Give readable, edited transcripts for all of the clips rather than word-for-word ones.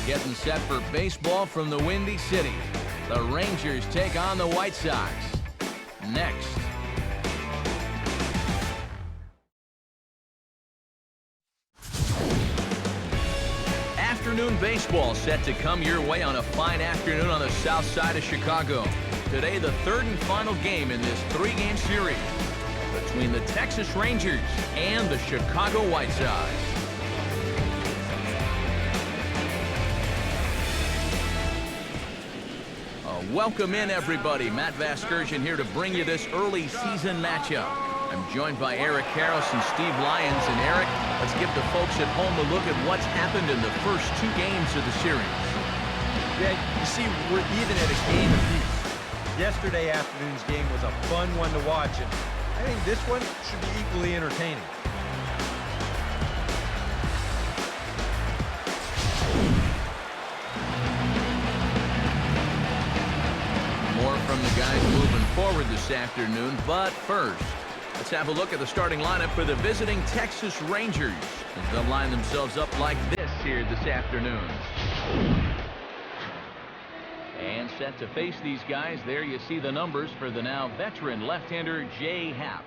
Getting set for baseball from the Windy City. The Rangers take on the White Sox. Next. Afternoon baseball set to come your way on a fine afternoon on the south side of Chicago. Today, the third and final game in this three-game series between the Texas Rangers and the Chicago White Sox. Welcome in, everybody. Matt Vasgersian here to bring you this early season matchup. I'm joined by Eric Karros and Steve Lyons. And Eric, let's give the folks at home a look at what's happened in the first two games of the series. Yeah, you see, we're even at a game apiece. Yesterday afternoon's game was a fun one to watch, and I think this one should be equally entertaining. More from the guys moving forward this afternoon, but first, let's have a look at the starting lineup for the visiting Texas Rangers as they'll line themselves up like this here this afternoon. And set to face these guys, there you see the numbers for the now veteran left-hander Jay Happ.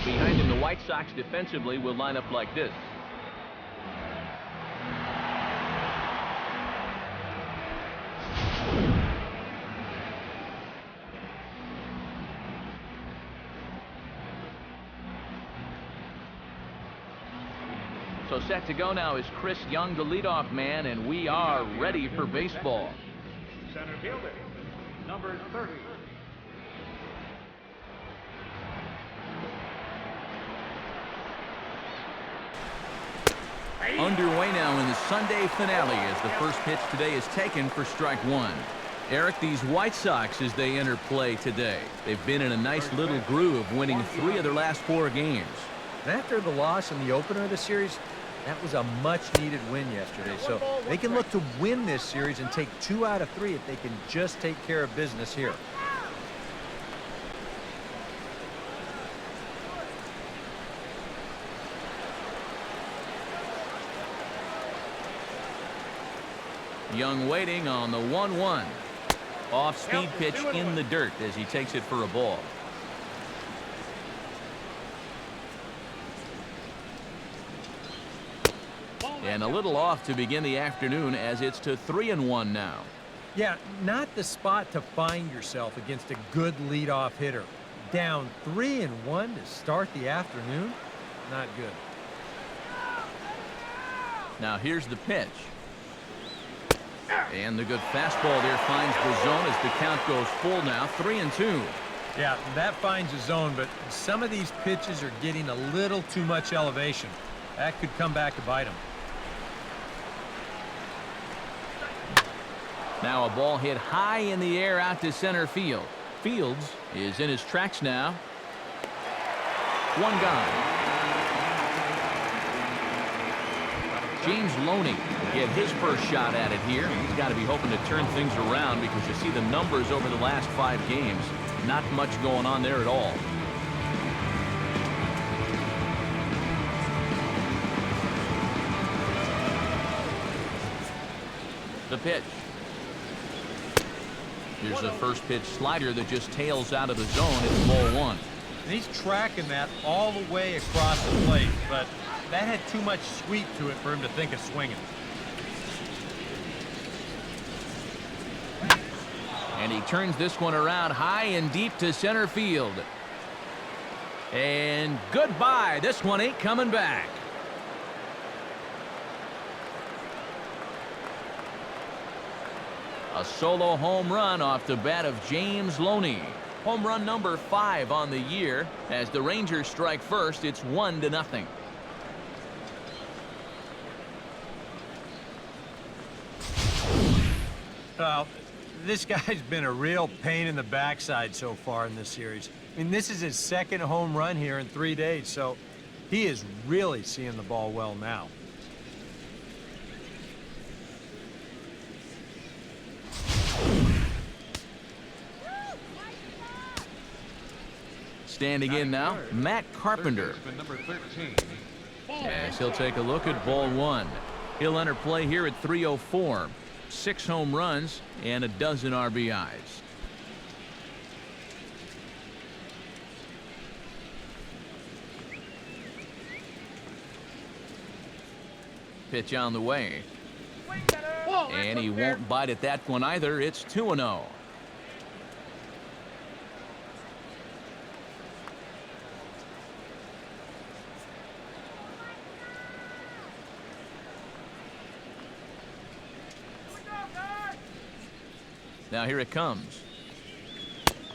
Behind him, the White Sox defensively will line up like this. So set to go now is Chris Young, the leadoff man, and we are ready for baseball. Center fielder, number 30. Underway now in the Sunday finale as the first pitch today is taken for strike one. Eric, these White Sox, as they enter play today, they've been in a nice little groove, winning 3 of their last 4 games. And after the loss in the opener of the series, that was a much-needed win yesterday. So they can look to win this series and take 2 out of 3 if they can just take care of business here. Young waiting on the 1-1. Off-speed pitch in the dirt as he takes it for a ball. And a little off to begin the afternoon as it's to 3-1 now. Yeah, not the spot to find yourself against a good leadoff hitter. Down 3-1 to start the afternoon? Not good. Now here's the pitch. And the good fastball there finds the zone as the count goes full now, 3-2. Yeah, that finds the zone, but some of these pitches are getting a little too much elevation. That could come back to bite them. Now a ball hit high in the air out to center field. Fields is in his tracks now. One gone. James Loney will get his first shot at it here. He's got to be hoping to turn things around because you see the numbers over the last 5 games. Not much going on there at all. The pitch. Here's the first pitch slider that just tails out of the zone. It's ball 1. And he's tracking that all the way across the plate, but that had too much sweep to it for him to think of swinging. And he turns this one around high and deep to center field. And goodbye. This one ain't coming back. A solo home run off the bat of James Loney. Home run number 5 on the year. As the Rangers strike first, it's 1-0. Well, this guy's been a real pain in the backside so far in this series. I mean, this is his 2nd home run here in 3 days, so He is really seeing the ball well now. Standing in now, Matt Carpenter. Number 13. As he'll take a look at ball one. He'll enter play here at 304. 6 home runs and a dozen RBIs. Pitch on the way. And he won't bite at that one either. It's 2-0. Now here it comes.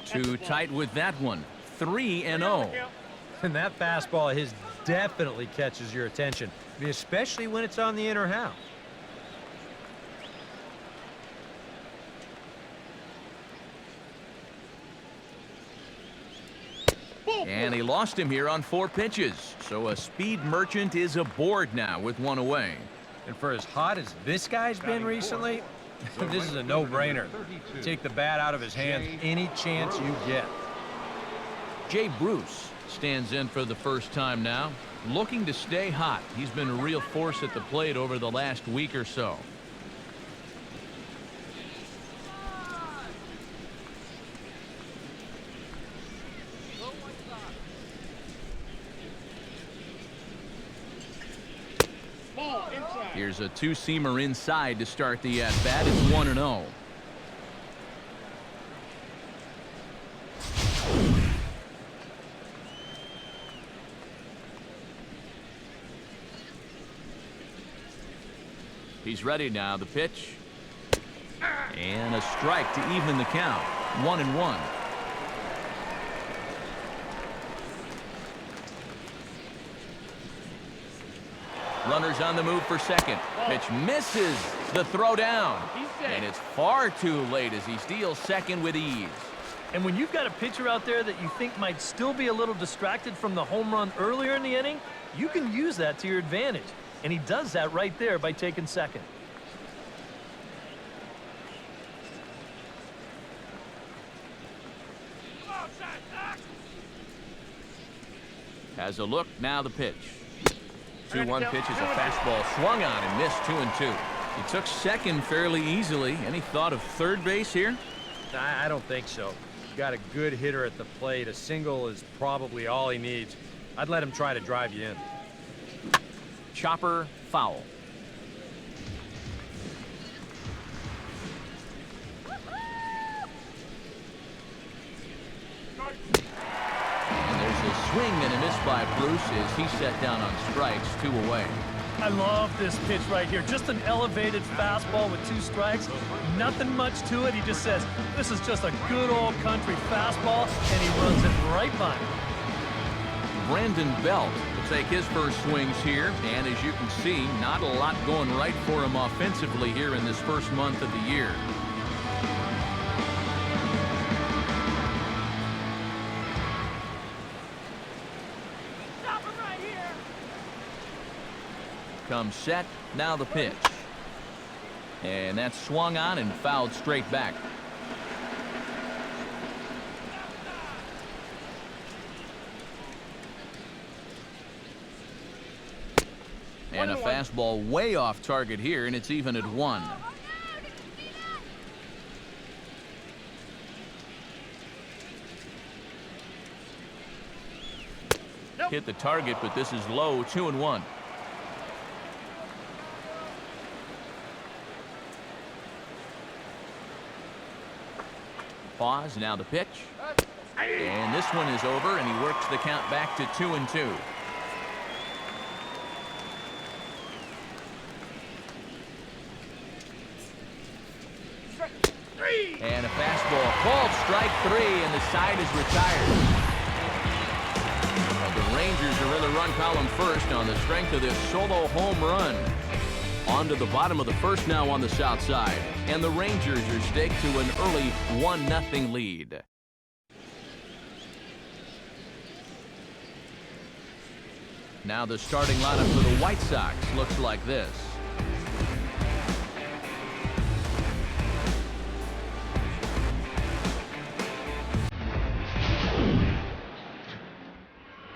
Too tight with that one. 3-0. And that fastball of his definitely catches your attention, I mean, especially when it's on the inner half. And he lost him here on 4 pitches. So a speed merchant is aboard now with 1 away. And for as hot as this guy's been recently, this is a no-brainer. Take the bat out of his hands any chance you get. Jay Bruce stands in for the first time now, looking to stay hot. He's been a real force at the plate over the last week or so. Here's a 2-seamer inside to start the at-bat. It's 1-0. He's ready now. The pitch. And a strike to even the count. 1-1. Runners on the move for second. Pitch misses the throw down. And it's far too late as he steals second with ease. And when you've got a pitcher out there that you think might still be a little distracted from the home run earlier in the inning, you can use that to your advantage. And he does that right there by taking second. Has a look, now the pitch. 2-1 pitch is a fastball swung on and missed 2-2. He took second fairly easily. Any thought of third base here? I don't think so. Got a good hitter at the plate. A single is probably all he needs. I'd let him try to drive you in. Chopper foul. And there's a swing and a miss by Bruce as he set down on strikes, 2 away. I love this pitch right here. Just an elevated fastball with 2 strikes. Nothing much to it. He just says, this is just a good old country fastball, and he runs it right by him. Brandon Belt will take his first swings here, and as you can see, not a lot going right for him offensively here in this first month of the year. Stop him right here. Comes set, now the pitch. And that's swung on and fouled straight back. And a fastball way off target here, and it's even at 1. Hit the target, but this is low, 2-1. Pause, now the pitch. And this one is over, and he works the count back to 2-2. And a fastball called strike 3, and the side is retired. Well, the Rangers are in the run column first on the strength of this solo home run. On to the bottom of the first now on the south side, and the Rangers are staked to an early 1-0 lead. Now the starting lineup for the White Sox looks like this.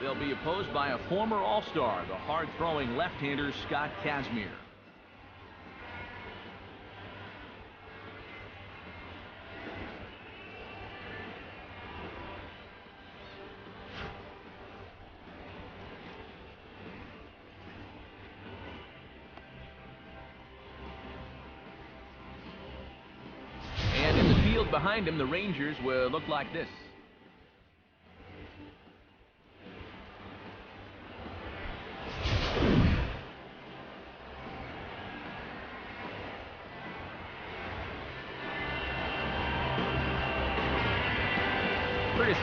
They'll be opposed by a former All-Star, the hard-throwing left-hander Scott Kazmir. And in the field behind him, the Rangers will look like this.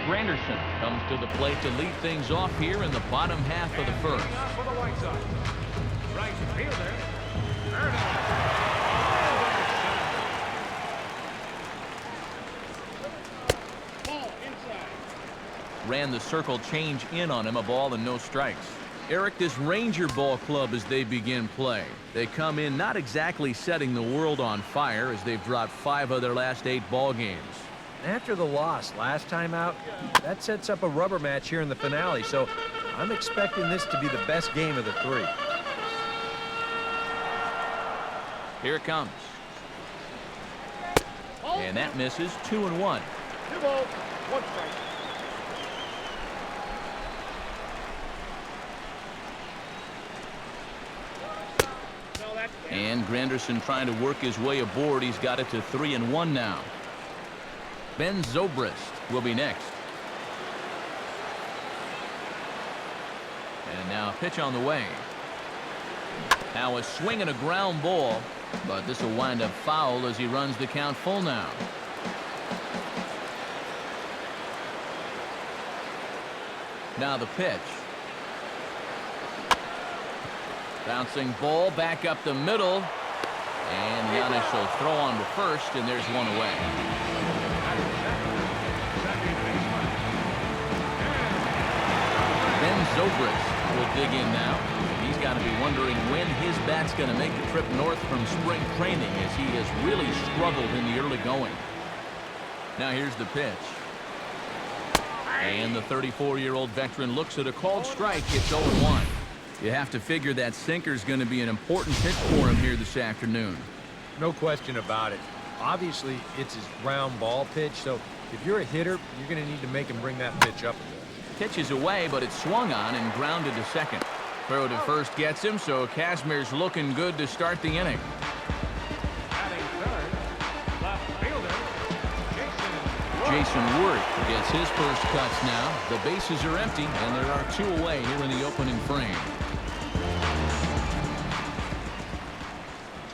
Granderson comes to the plate to lead things off here in the bottom half of the first. For the White Sox, right fielder, ball inside. Ran the circle change in on him, a ball and no strikes. Eric, this Ranger ball club as they begin play. They come in not exactly setting the world on fire as they've dropped 5 of their last 8 ball games. After the loss last time out, that sets up a rubber match here in the finale, so I'm expecting this to be the best game of the 3. Here it comes. And that misses. 2-1. 2 balls, 1 strike. And Granderson trying to work his way aboard. He's got it to 3-1 now. Ben Zobrist will be next. And now a pitch on the way. Now a swing and a ground ball, but this will wind up foul as he runs the count full now. Now the pitch. Bouncing ball back up the middle. And Giannis will throw on to first, and there's one away. Ben Zobrist will dig in now. He's got to be wondering when his bat's going to make the trip north from spring training, as he has really struggled in the early going. Now here's the pitch. And the 34-year-old veteran looks at a called strike. It's 0-1. You have to figure that sinker's going to be an important pitch for him here this afternoon. No question about it. Obviously, it's his ground ball pitch, so if you're a hitter, you're going to need to make him bring that pitch up a bit. Pitch is away, but it's swung on and grounded to second. Throw to first gets him, so Kazmir's looking good to start the inning. Batting third, left fielder, Jason Worth gets his first cuts now. The bases are empty, and there are 2 away here in the opening frame.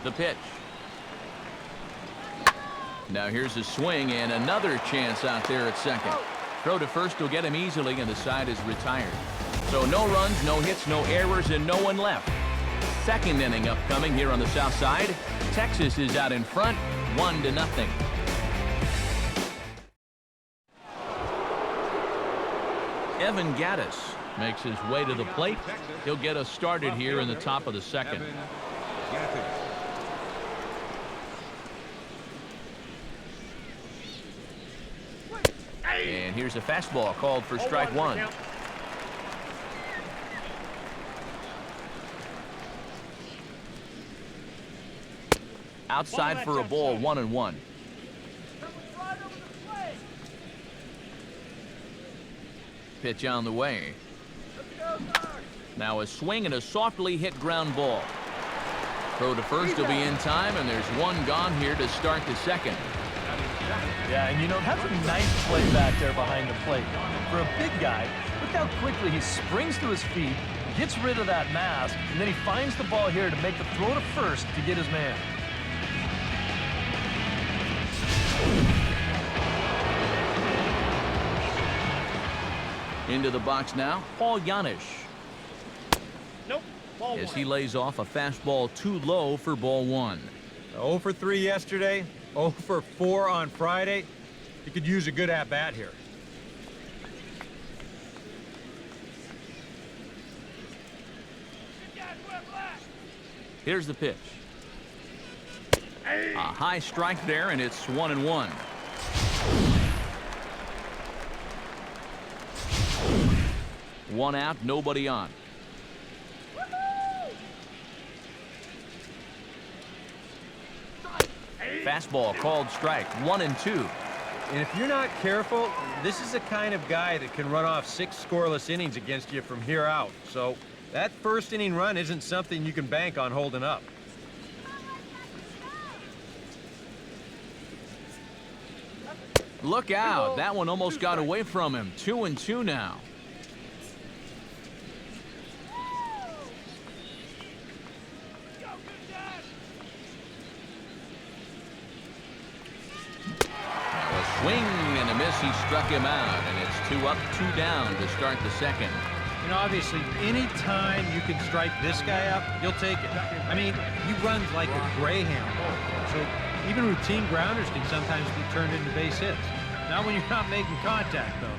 The pitch. Now here's a swing and another chance out there at second. Throw to first will get him easily, and the side is retired. So no runs, no hits, no errors, and no one left. Second inning upcoming here on the south side. Texas is out in front, 1-0. Evan Gaddis makes his way to the plate. He'll get us started here in the top of the second. And here's a fastball called for strike 1. Outside for a ball, 1-1. Pitch on the way. Now a swing and a softly hit ground ball. Throw to first will be in time, and there's one gone here to start the second. Yeah, and you know, that's a nice play back there behind the plate. For a big guy, look how quickly he springs to his feet, gets rid of that mask, and then he finds the ball here to make the throw to first to get his man. Into the box now, Paul Giannis. Nope. Ball As 1. he lays off a fastball too low for ball 1. 0 for 3 yesterday, 0 for 4 on Friday. He could use a good at-bat here. Here's the pitch. A high strike there, and it's 1-1. One out, nobody on. Fastball called strike, 1-2. And if you're not careful, this is the kind of guy that can run off 6 scoreless innings against you from here out. So that first inning run isn't something you can bank on holding up. Look out, that one almost got away from him. 2-2 now. Swing and a miss, he struck him out, and it's 2 up, 2 down to start the second. And obviously, any time you can strike this guy up, you'll take it. I mean, he runs like a greyhound. So even routine grounders can sometimes be turned into base hits. Not when you're not making contact, though.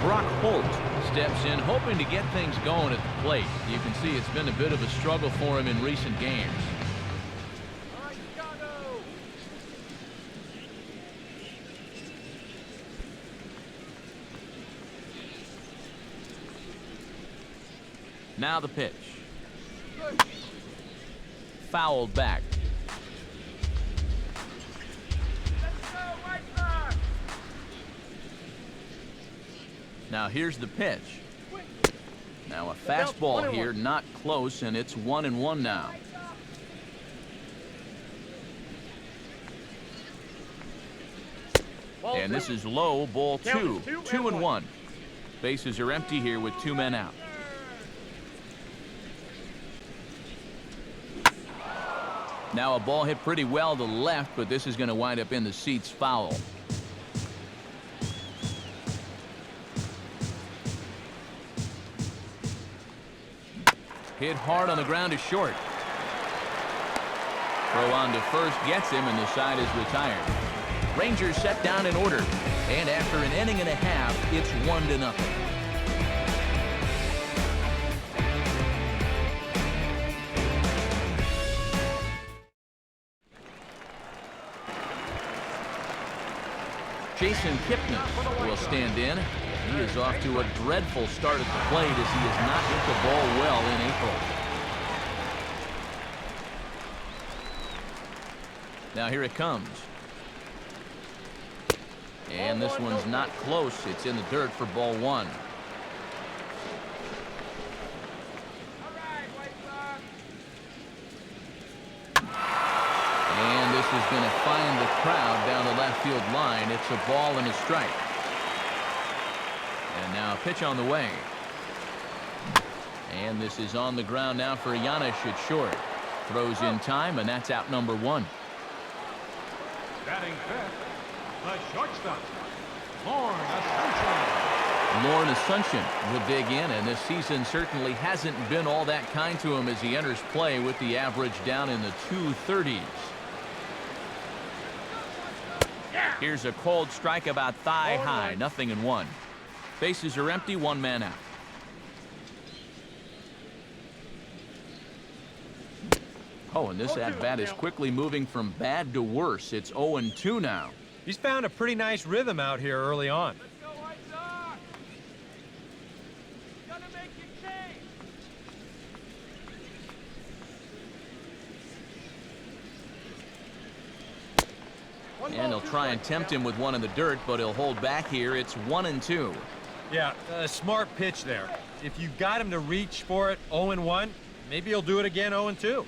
Brock Holt steps in, hoping to get things going at the plate. You can see it's been a bit of a struggle for him in recent games. Now the pitch. Fouled back. Now here's the pitch. Now a fastball here, not close, and it's 1-1 now. And this is low, ball 2, 2-1. Bases are empty here with 2 men out. Now a ball hit pretty well to left, but this is going to wind up in the seats foul. Hit hard on the ground to short. Throw on to first gets him, and the side is retired. Rangers set down in order, and after an inning and a half, it's 1-0. Jason Kipnis will stand in. He is off to a dreadful start at the plate as he has not hit the ball well in April. Now here it comes. And this one's not close. It's in the dirt for ball 1. And this is going to find the crowd down the left field line. It's a ball and a strike. And now a pitch on the way. And this is on the ground now for Giannis at short. Throws in time, and that's out number 1. Batting fifth, the shortstop, Lorne Asuncion. Lorne Asuncion will dig in, and this season certainly hasn't been all that kind to him as he enters play with the average down in the 230s. Here's a cold strike about thigh high, 0-1. Bases are empty, 1 man out. Oh, and this at-bat is quickly moving from bad to worse. It's 0-2 now. He's found a pretty nice rhythm out here early on. Let's go, White Sox! Gonna make you change. And he'll try and tempt him with one in the dirt, but he'll hold back here. It's 1-2. Yeah, a smart pitch there. If you got him to reach for it 0-1, maybe he'll do it again 0-2.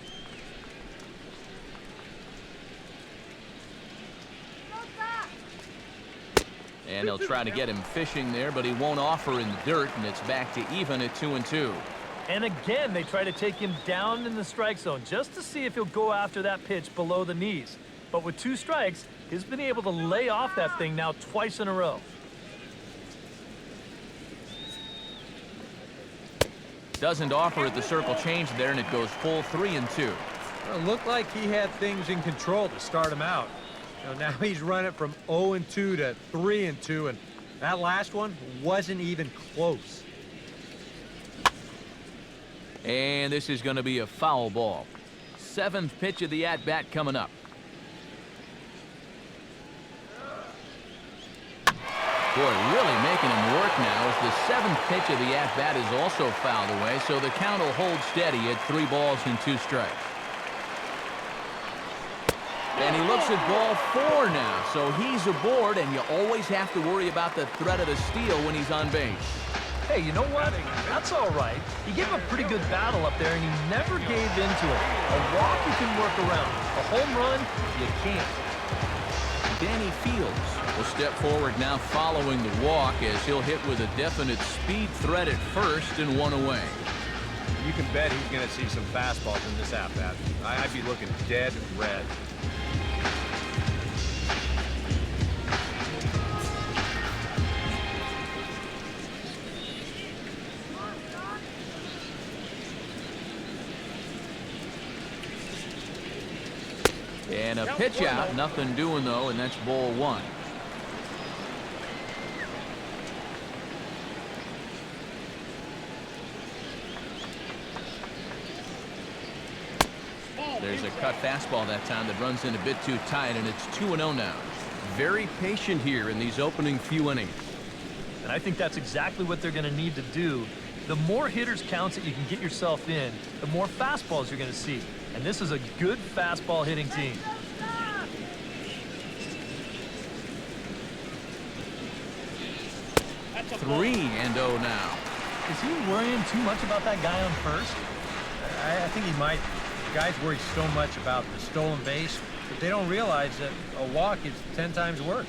And he'll try to get him fishing there, but he won't offer in the dirt, and it's back to even at 2-2. And again, they try to take him down in the strike zone just to see if he'll go after that pitch below the knees. But with 2 strikes, he's been able to lay off that thing now twice in a row. Doesn't offer at the circle change there, and it goes full 3-2. Well, it looked like he had things in control to start him out. Now he's running from 0-2 to 3-2, and that last one wasn't even close. And this is going to be a foul ball. 7th pitch of the at-bat coming up. Boy, really making him work now as the 7th pitch of the at-bat is also fouled away, so the count will hold steady at 3 balls and 2 strikes. And he looks at ball 4 now, so he's aboard, and you always have to worry about the threat of the steal when he's on base. Hey, you know what? That's all right. He gave a pretty good battle up there, and he never gave into it. A walk you can work around. A home run, you can't. Danny Fields will step forward now following the walk as he'll hit with a definite speed threat at first and 1 away. You can bet he's going to see some fastballs in this at-bat. I'd be looking dead red. And a pitch out, nothing doing though, and that's ball 1. There's a cut fastball that time that runs in a bit too tight, and it's 2-0 now. Very patient here in these opening few innings. And I think that's exactly what they're going to need to do. The more hitters counts that you can get yourself in, the more fastballs you're going to see. And this is a good fastball hitting team. That's 3-0 now. Is he worrying too much about that guy on first? I think he might. Guys worry so much about the stolen base, but they don't realize that a walk is 10 times worse.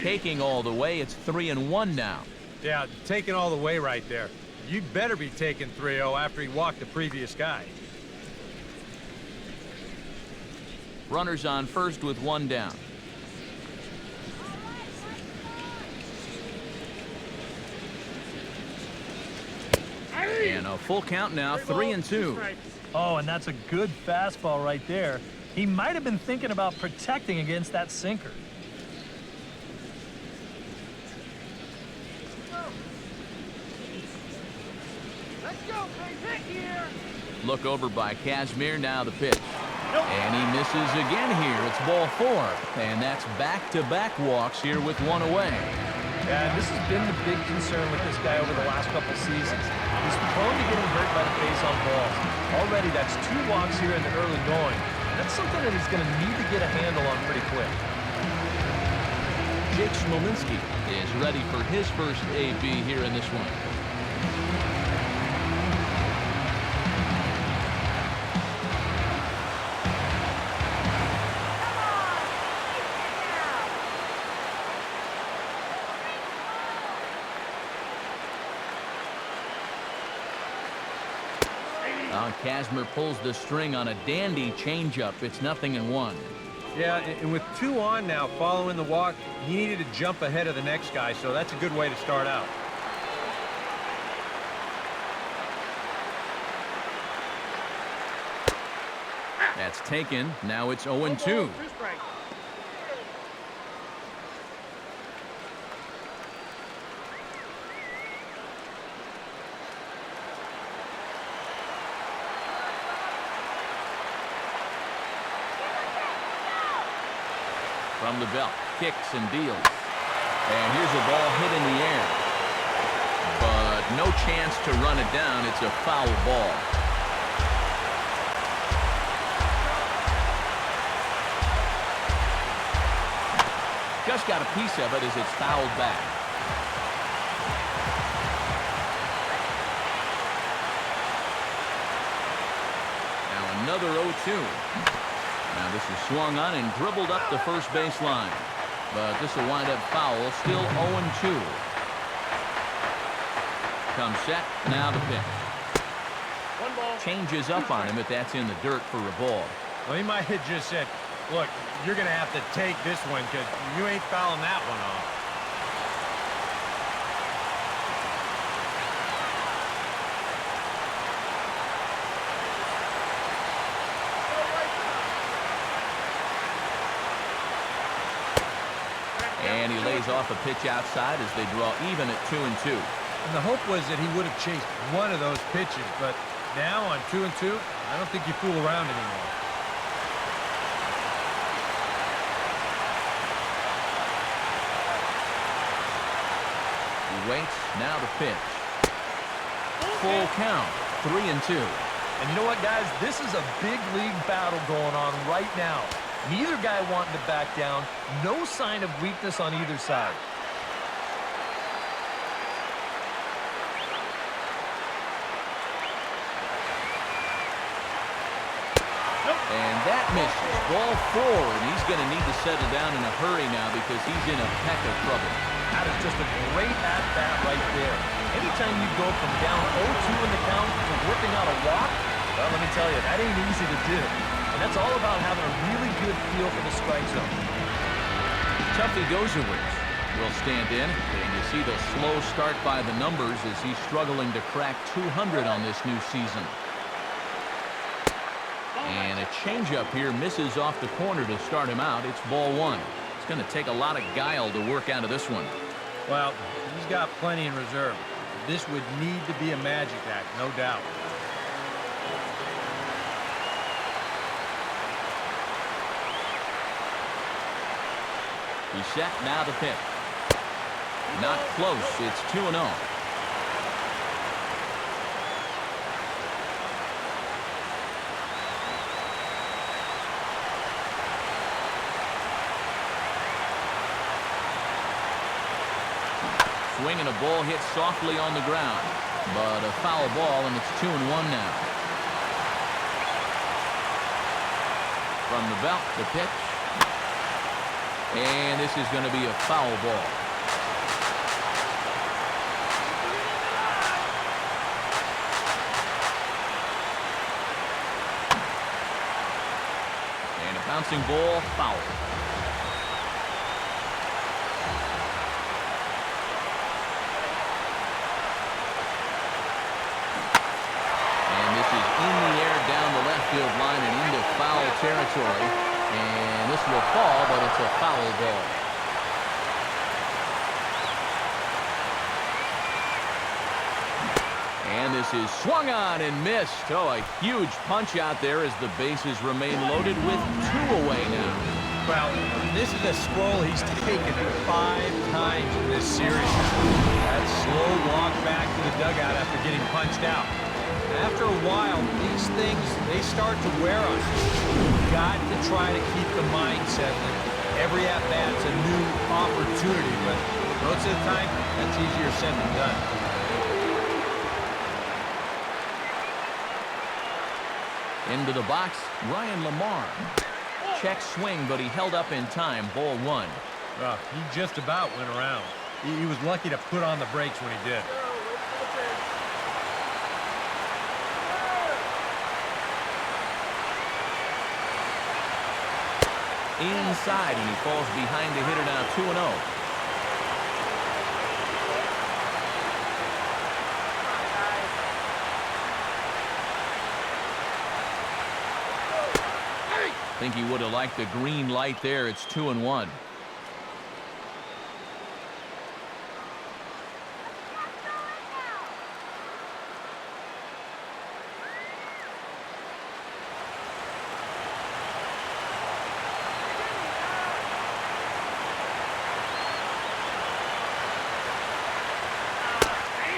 Taking all the way, it's 3-1 now. Yeah, taking all the way right there. You'd better be taking 3-0 after he walked the previous guy. Runners on first with 1 down. And a full count now, 3-2. Oh, and that's a good fastball right there. He might have been thinking about protecting against that sinker. Look over by Kazmir, now the pitch. And he misses again here. It's ball 4. And that's back-to-back walks here with 1 away. Yeah, this has been the big concern with this guy over the last couple seasons. He's prone to getting hurt by the base on balls. Already, that's 2 walks here in the early going. That's something that he's going to need to get a handle on pretty quick. Jake Smolinski is ready for his first AB here in this one. Kazmir pulls the string on a dandy changeup. It's 0-1. Yeah, and with 2 on now following the walk, he needed to jump ahead of the next guy, so that's a good way to start out. That's taken. Now it's 0-2. From the belt, kicks and deals. And here's a ball hit in the air. But no chance to run it down. It's a foul ball. Just got a piece of it as it's fouled back. Now another 0-2. Now this is swung on and dribbled up the first base line. But this will wind up foul, still 0-2. Comes set, now the pitch. Changes up on him, but that's in the dirt for a ball. Well, he might have just said, look, you're going to have to take this one because you ain't fouling that one off. And he lays off a pitch outside as they draw even at 2-2. And the hope was that he would have chased one of those pitches, but now on 2-2, I don't think you fool around anymore. He waits, now the pitch. Full count, 3-2. And you know what, guys? This is a big league battle going on right now. Neither guy wanting to back down. No sign of weakness on either side. And that misses. Ball 4, and he's going to need to settle down in a hurry now because he's in a peck of trouble. That is just a great at-bat right there. Anytime you go from down 0-2 in the count to working out a walk, well, let me tell you, that ain't easy to do. And that's all about having a really good feel for the strike zone. Tuffy Zobrist will stand in, and you see the slow start by the numbers as he's struggling to crack 200 on this new season. And a changeup here misses off the corner to start him out. It's ball 1. It's going to take a lot of guile to work out of this one. Well, he's got plenty in reserve. This would need to be a magic act, no doubt. He's set, now the pitch. Not close, it's 2-0. Swing and a ball hit softly on the ground, but a foul ball, and it's 2-1 now. From the belt, the pitch. And this is going to be a foul ball. And a bouncing ball, foul. And this is in the air down the left field line and into foul territory. And this will fall, but it's a foul ball. And this is swung on and missed. Oh, a huge punch out there as the bases remain loaded with 2 away now. Well, this is a scroll he's taken 5 times in this series. That slow walk back to the dugout after getting punched out. After a while, these things, they start to wear on you. You've got to try to keep the mindset that every at-bat's a new opportunity, but most of the time, that's easier said than done. Into the box, Ryan Lamar. Check swing, but he held up in time. Ball 1. Well, he just about went around. He was lucky to put on the brakes when he did. Inside, and he falls behind the hitter now. 2-0. I think he would have liked the green light there. It's 2-1.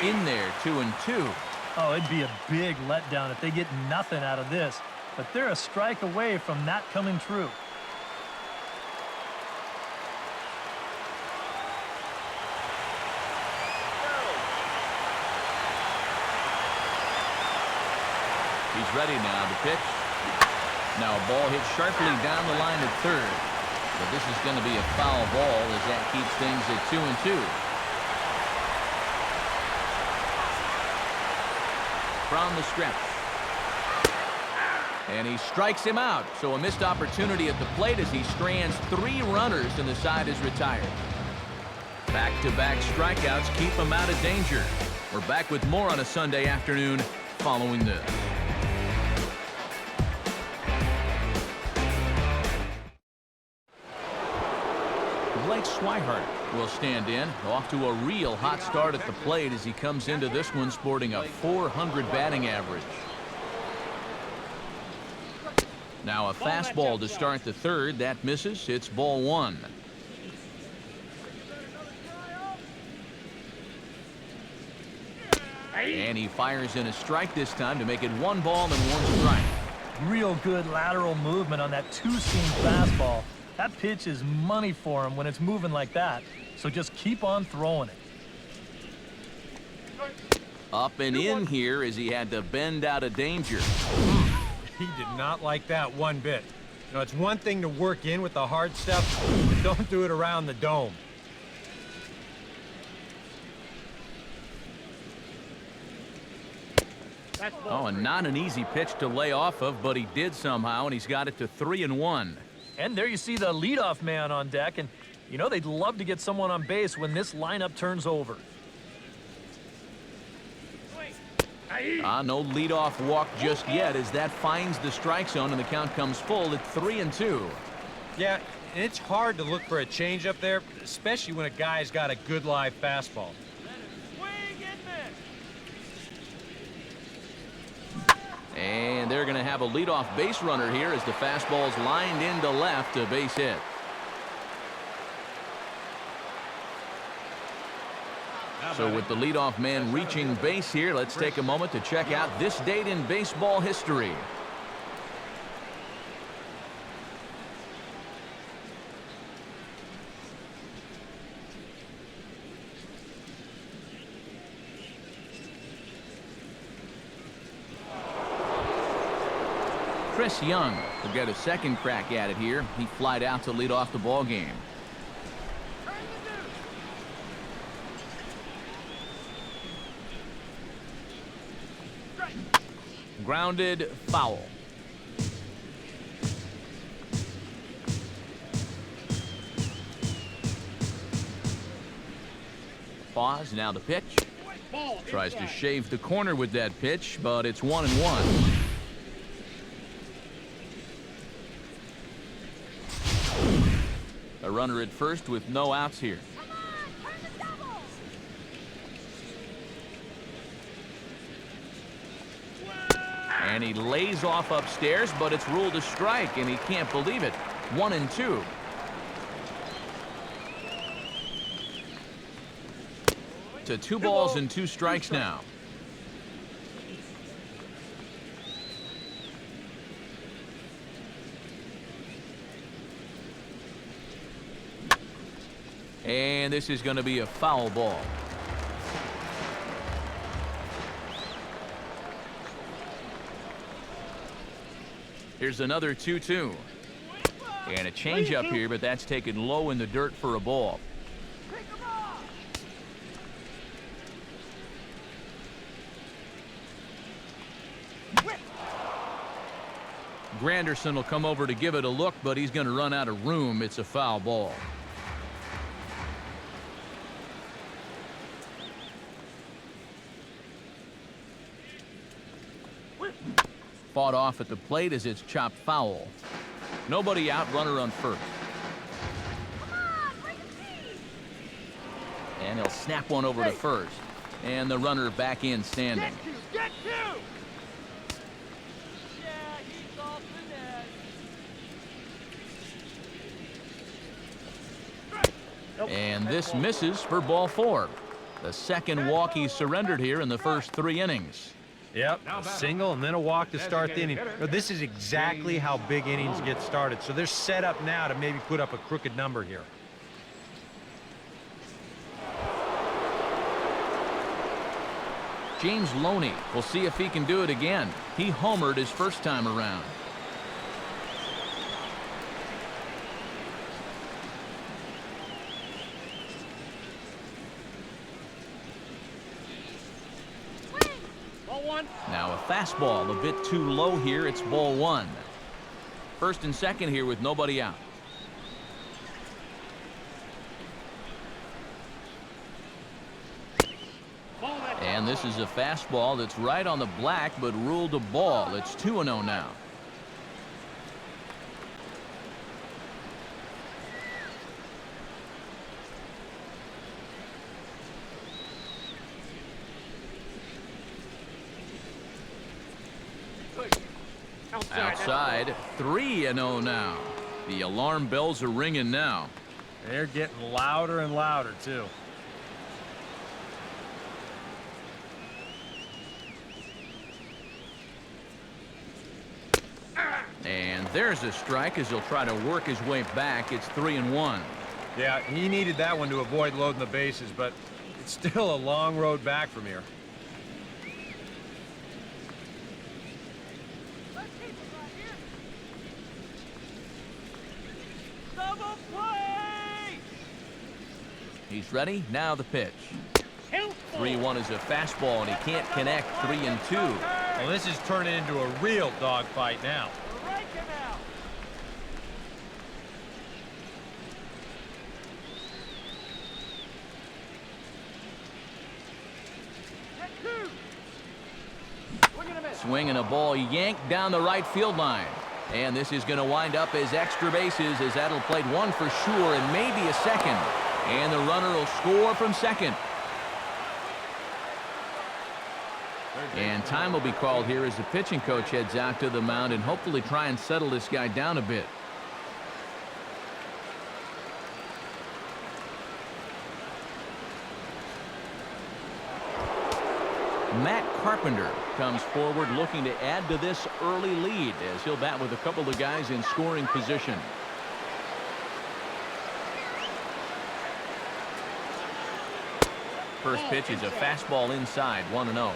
In there, 2-2. Oh, it'd be a big letdown if they get nothing out of this. But they're a strike away from that coming true. He's ready now. The pitch. Now a ball hit sharply down the line at third. But this is going to be a foul ball as that keeps things at 2-2. From the stretch. And he strikes him out. So a missed opportunity at the plate as he strands 3 runners and the side is retired. Back-to-back strikeouts keep him out of danger. We're back with more on a Sunday afternoon following this. Blake Schweihert will stand in. Off to a real hot start at the plate as he comes into this one sporting a .400 batting average. Now a fastball to start the third. That misses. It's ball one. And he fires in a strike this time to make it 1 ball and 1 strike. Real good lateral movement on that two-seam fastball. That pitch is money for him when it's moving like that. So just keep on throwing it. Up and in here as he had to bend out of danger. He did not like that one bit. You know, it's one thing to work in with the hard stuff, but don't do it around the dome. Oh, and not an easy pitch to lay off of, but he did somehow, and he's got it to 3-1. And there you see the leadoff man on deck, and you know they'd love to get someone on base when this lineup turns over. No leadoff walk just yet as that finds the strike zone, and the count comes full at 3-2. Yeah, and it's hard to look for a change up there, especially when a guy's got a good live fastball. And they're going to have a leadoff base runner here as the fastball's lined into left, a base hit. So with the leadoff man reaching base here, let's take a moment to check out this date in baseball history. Chris Young will get a second crack at it here. He flied out to lead off the ball game. Grounded foul. Pause, now the pitch. Tries to shave the corner with that pitch, but it's 1-1. A runner at first with no outs here. And he lays off upstairs, but it's ruled a strike, and he can't believe it. 1-2. To 2 balls and 2 strikes now. And this is going to be a foul ball. Here's another 2-2. And a changeup here, but that's taken low in the dirt for a ball. Granderson will come over to give it a look, but he's going to run out of room. It's a foul ball. Fought off at the plate as it's chopped foul. Nobody out, runner on first. And he'll snap one over to first. And the runner back in standing. Get two! Yeah, he's off the net. And this misses for ball 4. The second walk he surrendered here in the first 3 innings. Yep, a single and then a walk to start the inning. Now, this is exactly how big innings get started. So they're set up now to maybe put up a crooked number here. James Loney will see if he can do it again. He homered his first time around. Now a fastball a bit too low here. It's ball 1. First and second here with nobody out. And this is a fastball that's right on the black but ruled a ball. It's 2-0 now. Outside, 3-0 now. The alarm bells are ringing now. They're getting louder and louder, too. And there's a strike as he'll try to work his way back. It's 3-1. Yeah, he needed that one to avoid loading the bases, but it's still a long road back from here. Let's keep it right here. Double play! He's ready. Now the pitch. 3-1 is a fastball, and he can't connect. 3-2. Well, this is turning into a real dogfight now. Strike him out. Check 2. Swing and a miss. Swing and a ball yanked down the right field line. And this is going to wind up as extra bases, as that'll play one for sure and maybe a second. And the runner will score from second. And time will be called here as the pitching coach heads out to the mound and hopefully try and settle this guy down a bit. Matt Carpenter comes forward looking to add to this early lead as he'll bat with a couple of guys in scoring position. First pitch is a fastball inside, 1-0.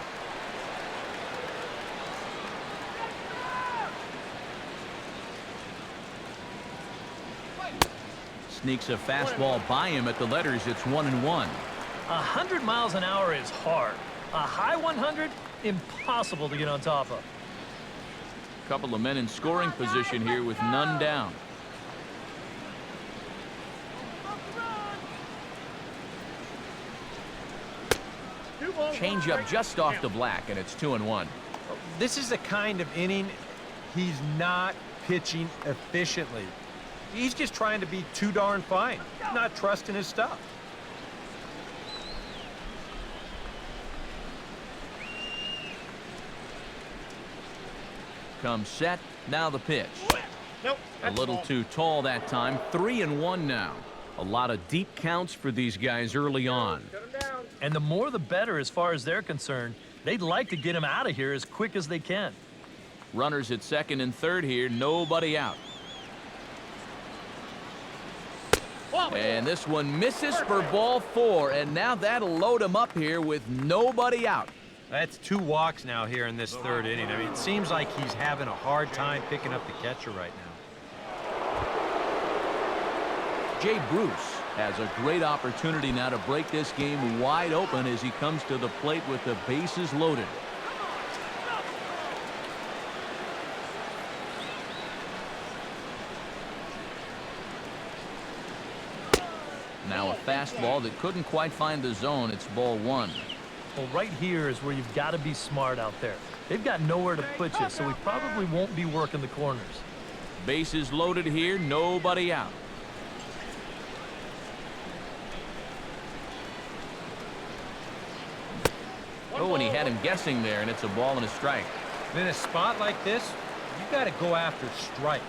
Sneaks a fastball by him at the letters. It's 1-1. 100 miles an hour is hard. A high 100, impossible to get on top of. Couple of men in scoring position here with none down. Change up just off the black, and it's 2-1. This is the kind of inning he's not pitching efficiently. He's just trying to be too darn fine, not trusting his stuff. Comes set. Now the pitch. Nope. A little too tall that time. 3-1 now. A lot of deep counts for these guys early on. And the more the better as far as they're concerned. They'd like to get him out of here as quick as they can. Runners at second and third here. Nobody out. And this one misses for ball 4. And now that'll load him up here with nobody out. That's 2 walks now here in this third inning. I mean, it seems like he's having a hard time picking up the catcher right now. Jay Bruce has a great opportunity now to break this game wide open as he comes to the plate with the bases loaded. Now a fastball that couldn't quite find the zone. It's ball 1. Well, right here is where you've got to be smart out there. They've got nowhere to put you, so we probably won't be working the corners. Bases loaded here. Nobody out. Oh, and he had him guessing there, and it's a ball and a strike. In a spot like this, you got to go after strikes.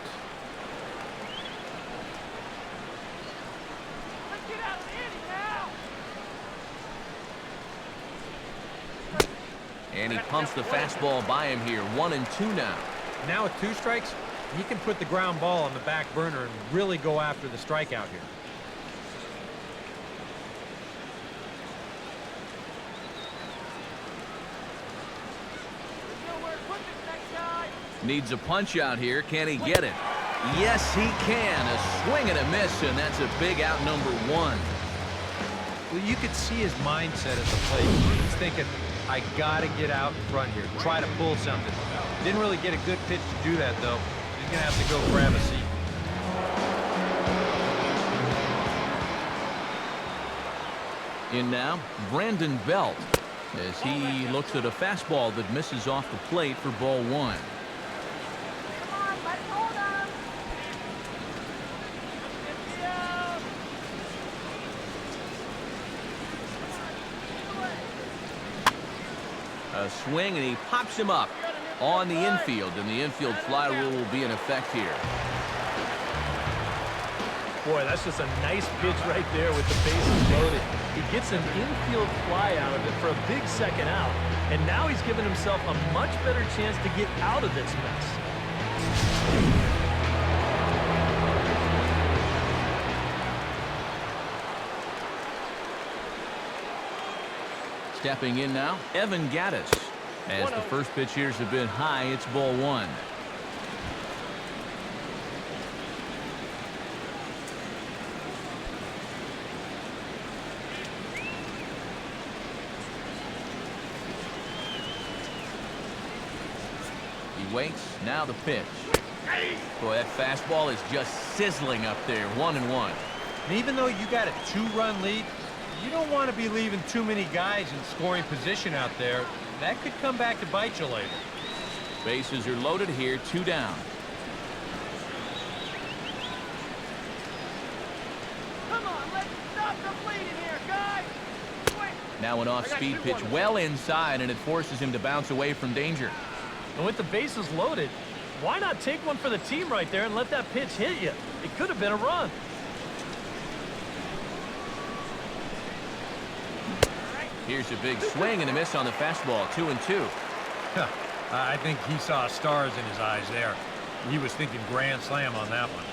Let's get out of the inning now. And he pumps the fastball by him here. 1-2 now. Now with 2 strikes, he can put the ground ball on the back burner and really go after the strikeout here. Needs a punch out here. Can he get it? Yes, he can. A swing and a miss, and that's a big out, number 1. Well, you could see his mindset at the plate. He's thinking, I got to get out in front here, try to pull something. Didn't really get a good pitch to do that, though. He's going to have to go grab a seat. In now, Brandon Belt, as he looks at a fastball that misses off the plate for ball 1. A swing, and he pops him up. on the infield, and the infield fly rule will be in effect here. Boy, that's just a nice pitch right there with the bases loaded. He gets an infield fly out of it for a big second out, and now he's given himself a much better chance to get out of this mess. Stepping in now, Gaddis. As the first pitch here has been high, it's ball one. He waits, now the pitch. Boy, that fastball is just sizzling up there, 1-1. And even though you got a 2-run lead, you don't want to be leaving too many guys in scoring position out there. That could come back to bite you later. Bases are loaded here, 2 down. Come on, let's stop the bleeding here, guys. Quick. Now an off-speed pitch well inside, and it forces him to bounce away from danger. And with the bases loaded, why not take one for the team right there and let that pitch hit you? It could have been a run. Here's a big swing and a miss on the fastball, 2-2. I think he saw stars in his eyes there. He was thinking grand slam on that one.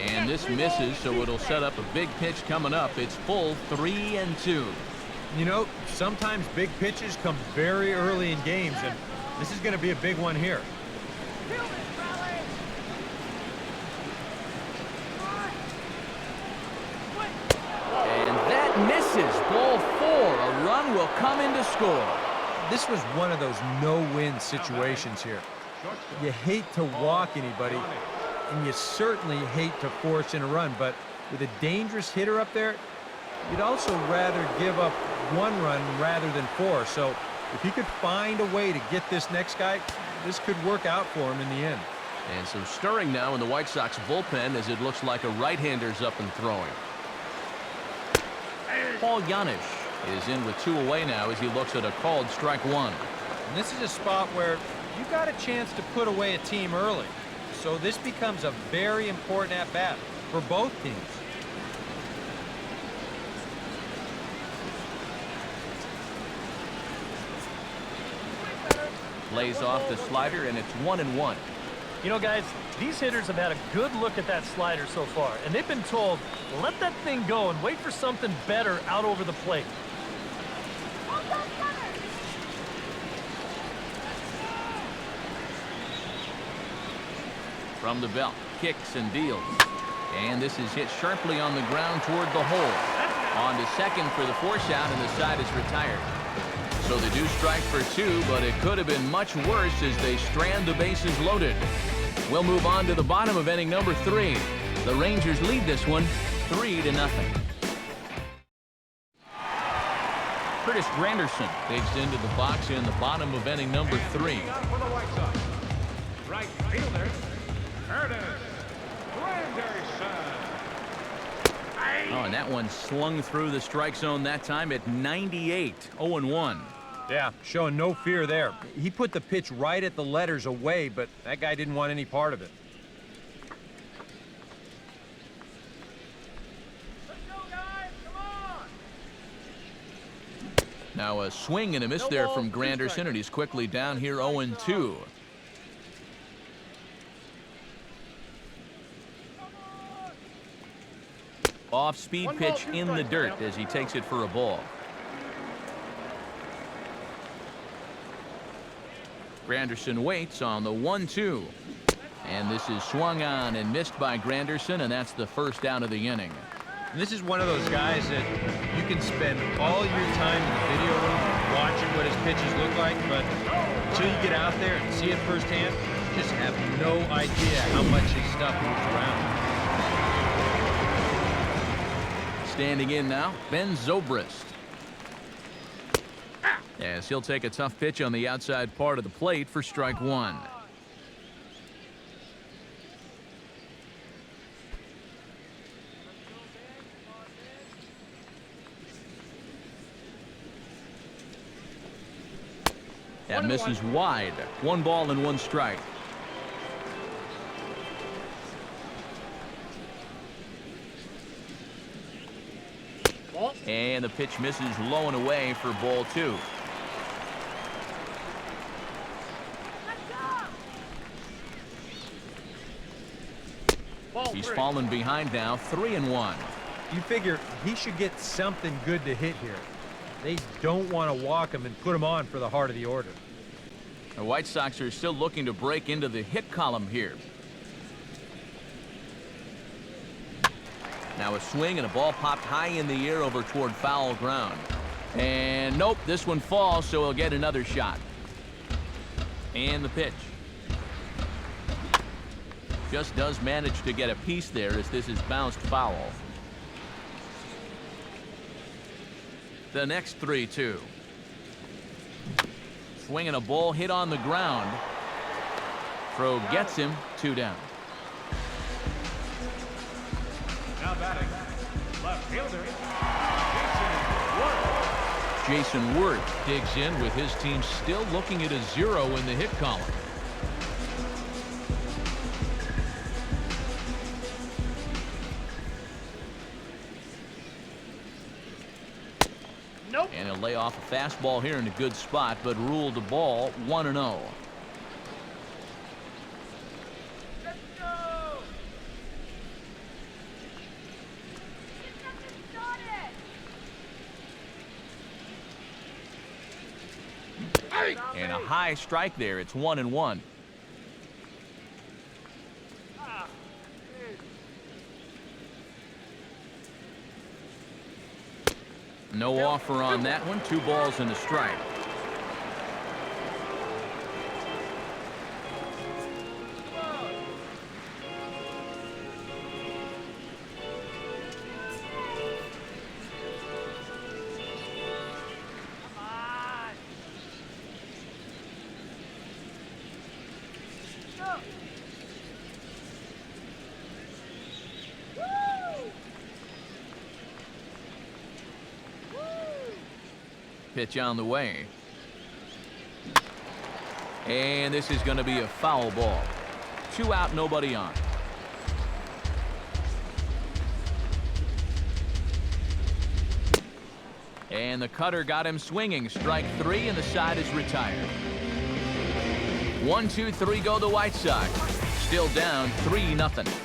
And this misses, so it'll set up a big pitch coming up. It's full 3-2. You know, sometimes big pitches come very early in games, and this is going to be a big one here. And that misses. Ball 4. A run will come in to score. This was one of those no-win situations here. You hate to walk anybody, and you certainly hate to force in a run, but with a dangerous hitter up there, you'd also rather give up 1 run rather than 4. So if he could find a way to get this next guy, this could work out for him in the end. And some stirring now in the White Sox bullpen as it looks like a right-hander's up and throwing. Paul Janisch is in with 2 away now as he looks at a called strike 1. And this is a spot where you got a chance to put away a team early. So this becomes a very important at-bat for both teams. Lays off the slider, and it's 1-1. You know, guys, these hitters have had a good look at that slider so far, and they've been told, let that thing go and wait for something better out over the plate. From the belt, kicks and deals. And this is hit sharply on the ground toward the hole. On to second for the force out, and the side is retired. So they do strike for 2, but it could have been much worse as they strand the bases loaded. We'll move on to the bottom of inning number 3. The Rangers lead this one 3-0. Curtis Granderson takes into the box in the bottom of inning number 3. For the White Sox. Right fielder, Curtis Granderson. Oh, and that one slung through the strike zone that time at 98, 0-1. Yeah, showing no fear there. He put the pitch right at the letters away, but that guy didn't want any part of it. Let's go, guys. Come on. Now a swing and a miss there from Granderson, and he's quickly down here 0-2. Off-speed pitch in the dirt as he takes it for a ball. Granderson waits on the 1-2. And this is swung on and missed by Granderson, and that's the first out of the inning. And this is one of those guys that you can spend all your time in the video room watching what his pitches look like, but until you get out there and see it firsthand, you just have no idea how much his stuff moves around. Standing in now, Ben Zobrist. As he'll take a tough pitch on the outside part of the plate for strike 1. That misses wide. 1 ball and 1 strike. And the pitch misses low and away for ball 2. He's fallen behind now, 3-1. You figure he should get something good to hit here. They don't want to walk him and put him on for the heart of the order. The White Sox are still looking to break into the hit column here. Now a swing and a ball popped high in the air over toward foul ground. And nope, this one falls, so he'll get another shot. And the pitch. Just does manage to get a piece there as this is bounced foul. The next 3-2. Swinging a ball hit on the ground. Throw gets him, 2 down. Now batting, left fielder, Jason Wirth digs in with his team still looking at a 0 in the hit column. Nope. And he'll lay off a fastball here in a good spot, but ruled the ball 1-0. Let's go. And a high strike there. It's 1-1. No offer on that one. 2 balls and a strike. Pitch on the way. And this is going to be a foul ball. 2 out, nobody on. And the cutter got him swinging. Strike 3, and the side is retired. 1, 2, 3 go the White Sox. Still down 3-0.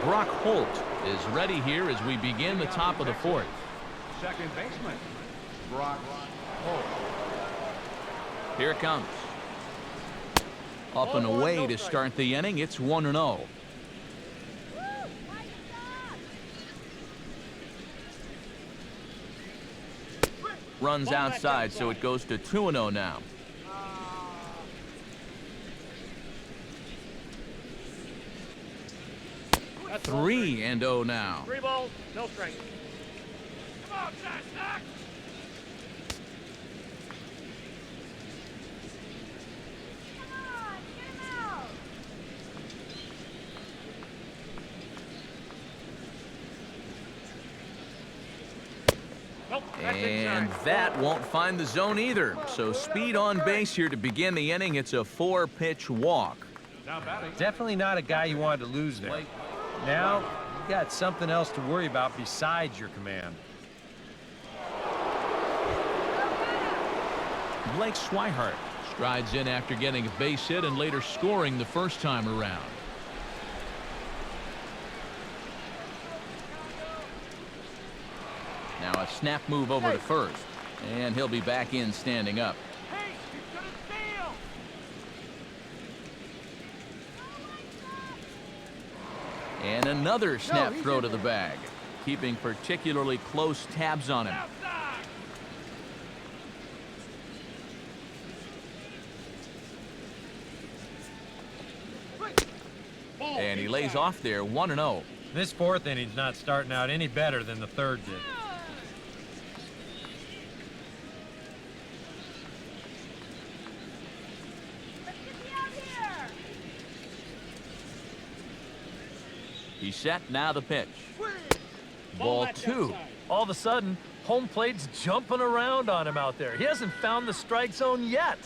Brock Holt is ready here as we begin the top of the 4th. Second baseman, Brock Holt. Here it comes. Up and away to start the inning. It's 1-0. Runs outside, so it goes to 2-0 now. That's 3-0 now. 3 balls, no strike. Come on, Jack. Come on, get him out. Nope, that's And inside. that won't find the zone either. So speed on base here to begin the inning. It's a 4-pitch walk. Now batting. Definitely not a guy you wanted to lose there. Now, you got something else to worry about besides your command. Blake Schweihert strides in after getting a base hit and later scoring the first time around. Now a snap move over to first. And he'll be back in standing up. Hey, he's gonna steal. And another snap throw to the bag. Keeping particularly close tabs on him. Outside. Ball And he lays inside. off there, 1-0. This 4th inning's not starting out any better than the 3rd did. Let's get me out here. He's set, now the pitch. Ball 2. All of a sudden, home plate's jumping around on him out there. He hasn't found the strike zone yet.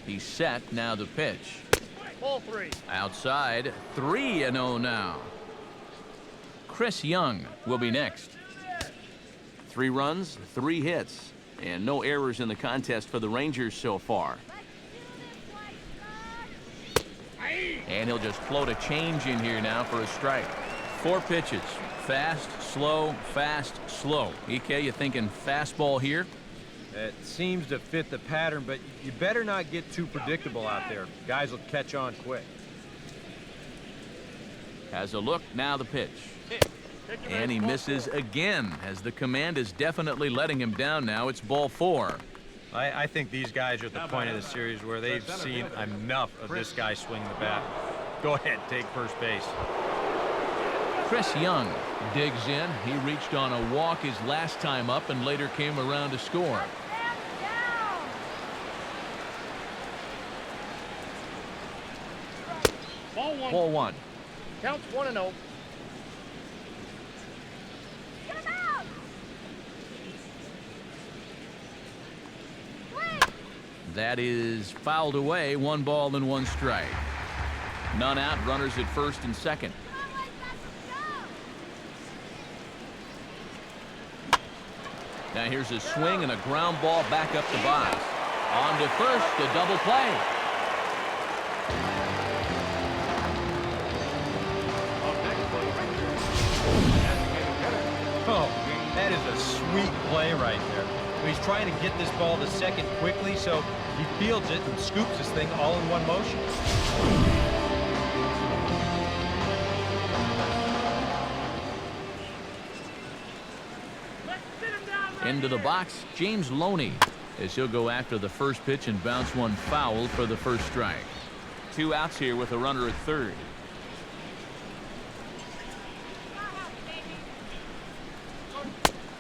He's set, now the pitch. Ball 3. Outside, 3-0 now. Chris Young will be next. 3 runs, 3 hits, and no errors in the contest for the Rangers so far. And he'll just float a change in here now for a strike. 4 pitches. Fast, slow, fast, slow. EK, you thinking fastball here? It seems to fit the pattern, but you better not get too predictable out there. Guys will catch on quick. Has a look, now the pitch. And he misses again, as the command is definitely letting him down now. It's ball 4. I think these guys are at the point of the series where they've seen enough of this guy swing the bat. Go ahead, take first base. Chris Young digs in. He reached on a walk his last time up and later came around to score. Ball 1. Counts 1-0. That is fouled away. 1 ball and 1 strike. None out. Runners at first and second. Now here's a swing and a ground ball back up to Boz. On to first, a double play. Oh, that is a sweet play right there. He's trying to get this ball to second quickly, so he fields it and scoops this thing all in one motion. Into the box, James Loney, as he'll go after the first pitch and bounce one foul for the first strike. 2 outs here with a runner at third.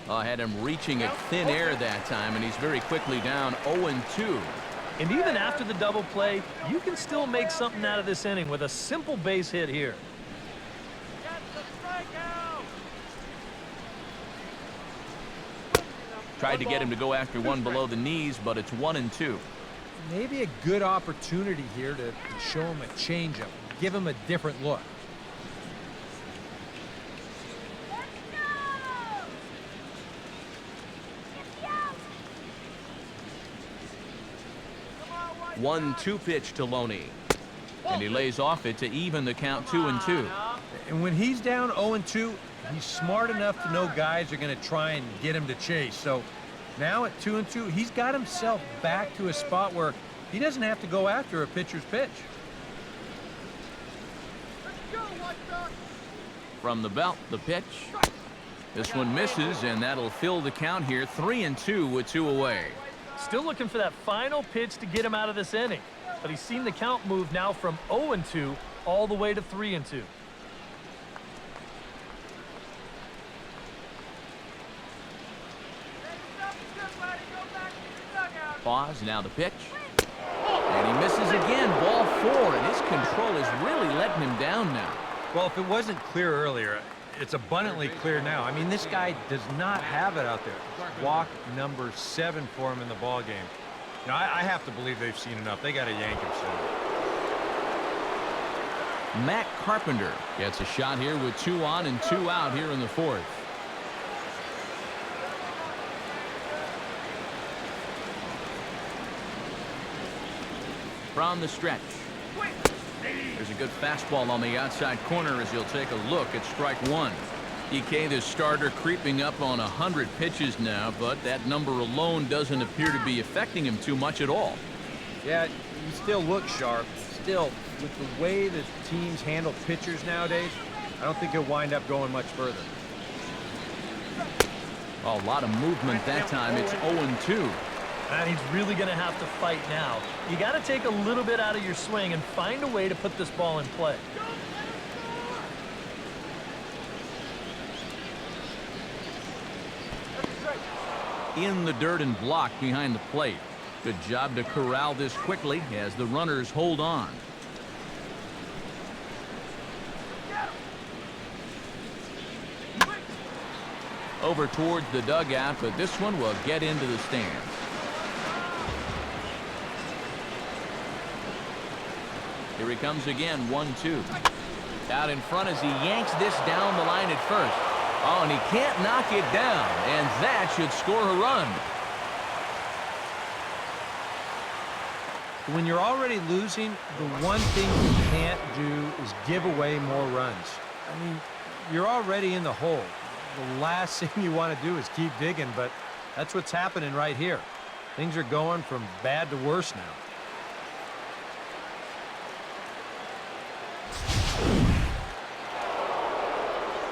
Had him reaching at thin air that time, and he's very quickly down 0-2. And even after the double play, you can still make something out of this inning with a simple base hit here. Tried to get him to go after one below the knees, but it's 1-2. Maybe a good opportunity here to show him a changeup, give him a different look. One 2 pitch to Loney, and he lays off it to even the count 2-2. And when he's down 0-2, he's smart enough to know guys are going to try and get him to chase. So now at 2-2, he's got himself back to a spot where he doesn't have to go after a pitcher's pitch. From the belt, the pitch. This one misses, and that'll fill the count here. 3-2 with 2 away. Still looking for that final pitch to get him out of this inning. But he's seen the count move now from 0-2 all the way to 3-2. Pause, now the pitch. And he misses again, ball 4, and his control is really letting him down now. Well, if it wasn't clear earlier, it's abundantly clear now. I mean, this guy does not have it out there. Walk number 7 for him in the ball game. You know, I have to believe they've seen enough. They got to yank him soon. Matt Carpenter Gets a shot here with 2 on and 2 out here in the 4th. from the stretch. There's a good fastball on the outside corner as he'll take a look at strike 1. EK, the starter, creeping up on 100 pitches now, but that number alone doesn't appear to be affecting him too much at all. Yeah, he still looks sharp. Still, with the way that teams handle pitchers nowadays, I don't think he'll wind up going much further. A lot of movement that time. It's 0-2. And he's really going to have to fight now. You got to take a little bit out of your swing and find a way to put this ball in play. in the dirt and blocked behind the plate. Good job to corral this quickly as the runners hold on. Over towards the dugout, but this one will get into the stands. Here he comes again, 1-2. Out in front as he yanks this down the line at first. Oh, and he can't knock it down, and that should score a run. When you're already losing, the one thing you can't do is give away more runs. I mean, you're already in the hole. The last thing you want to do is keep digging, but that's what's happening right here. Things are going from bad to worse now.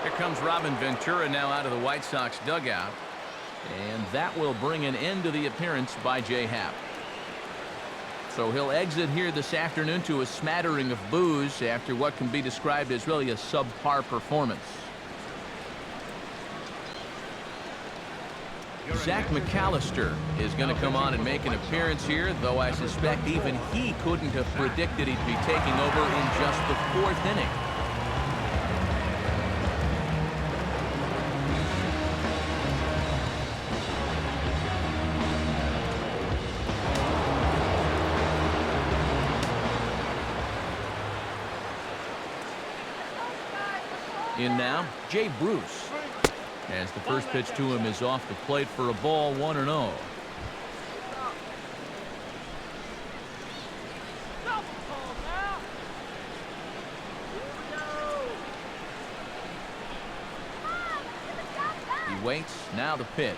Here comes Robin Ventura now out of the White Sox dugout. And that will bring an end to the appearance by Jay Happ. So he'll exit here this afternoon to a smattering of boos after what can be described as really a subpar performance. Zach McAllister is going to come on and make an appearance here, though I suspect even he couldn't have predicted he'd be taking over in just the 4th inning. In now, Jay Bruce, as the first pitch to him is off the plate for a ball, 1-0. He waits, now the pitch.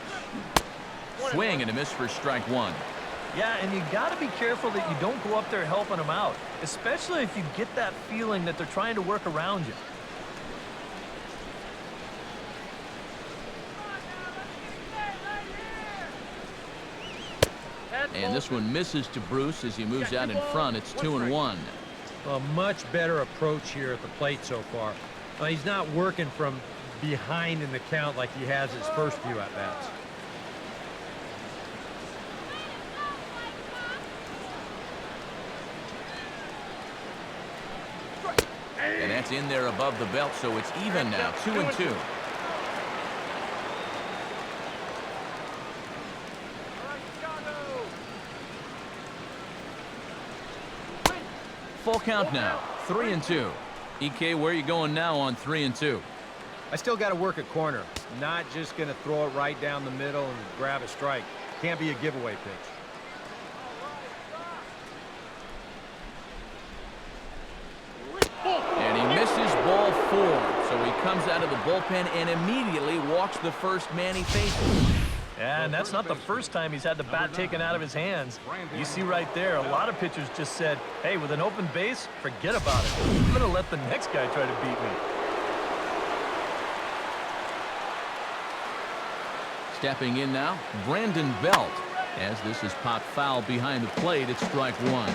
Swing and a miss for strike 1. Yeah, and you got to be careful that you don't go up there helping them out, especially if you get that feeling that they're trying to work around you. And this one misses to Bruce as he moves out in front. It's 2-1. A much better approach here at the plate so far. He's not working from behind in the count like he has his first few at-bats. And that's in there above the belt, so it's even now, 2-2. Full count now, 3-2. EK, where are you going now on 3-2? I still got to work at corner. Not just going to throw it right down the middle and grab a strike. Can't be a giveaway pitch. And he misses ball 4. So he comes out of the bullpen and immediately walks the first man he faces. And that's not the first time he's had the bat taken out of his hands. You see right there, a lot of pitchers just said, hey, with an open base, forget about it. I'm going to let the next guy try to beat me. Stepping in now, Brandon Belt. As this is popped foul behind the plate, it's strike 1.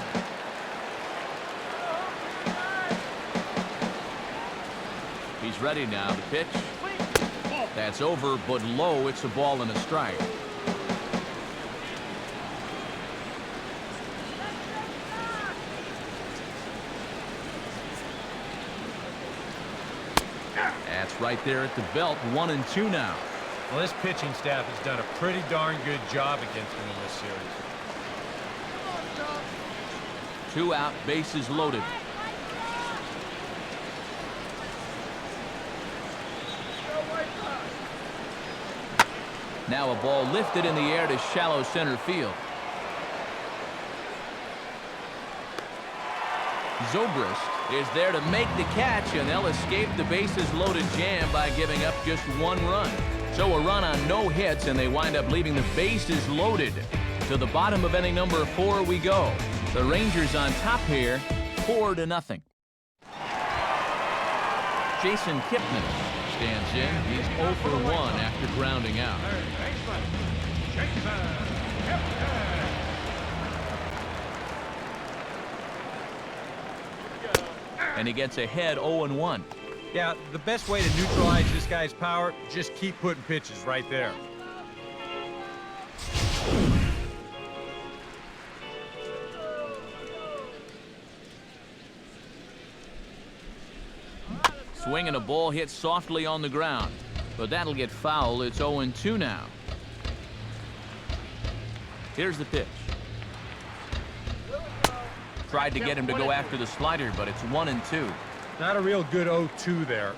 He's ready now to pitch. That's over, but low. It's a ball and a strike. That's right there at the belt. 1-2 now. Well, this pitching staff has done a pretty darn good job against him in this series. 2 out, bases loaded. Now a ball lifted in the air to shallow center field. Zobrist is there to make the catch, and they'll escape the bases loaded jam by giving up just 1 run. So a run on no hits, and they wind up leaving the bases loaded. To the bottom of inning number 4 we go. The Rangers on top here, 4-0. Jason Kipnis stands in. He's 0 for 1 after grounding out. And he gets ahead 0-1. Yeah, the best way to neutralize this guy's power, just keep putting pitches right there. Swing and a ball hit softly on the ground, but that'll get foul. It's 0-2 now. Here's the pitch. Tried to get him to go after the slider, but it's 1-2. Not a real good 0-2 there.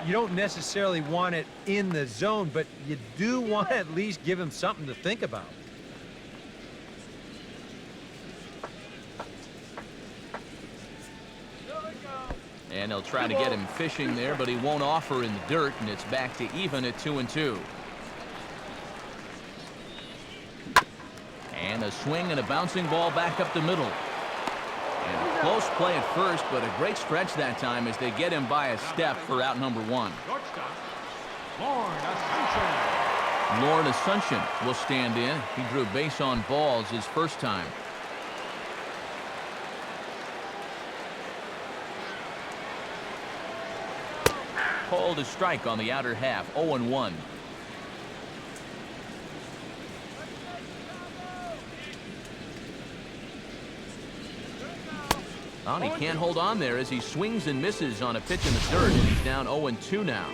You don't necessarily want it in the zone, but you do want to at least give him something to think about. And they'll try to get him fishing there, but he won't offer in the dirt, and it's back to even at 2-2. And a swing and a bouncing ball back up the middle. And a close play at first, but a great stretch that time as they get him by a step for out number 1. Lauren Asuncion will stand in. He drew base on balls his first time. Called a strike on the outer half, 0-1. He can't hold on there as he swings and misses on a pitch in the dirt, and he's down 0-2 now.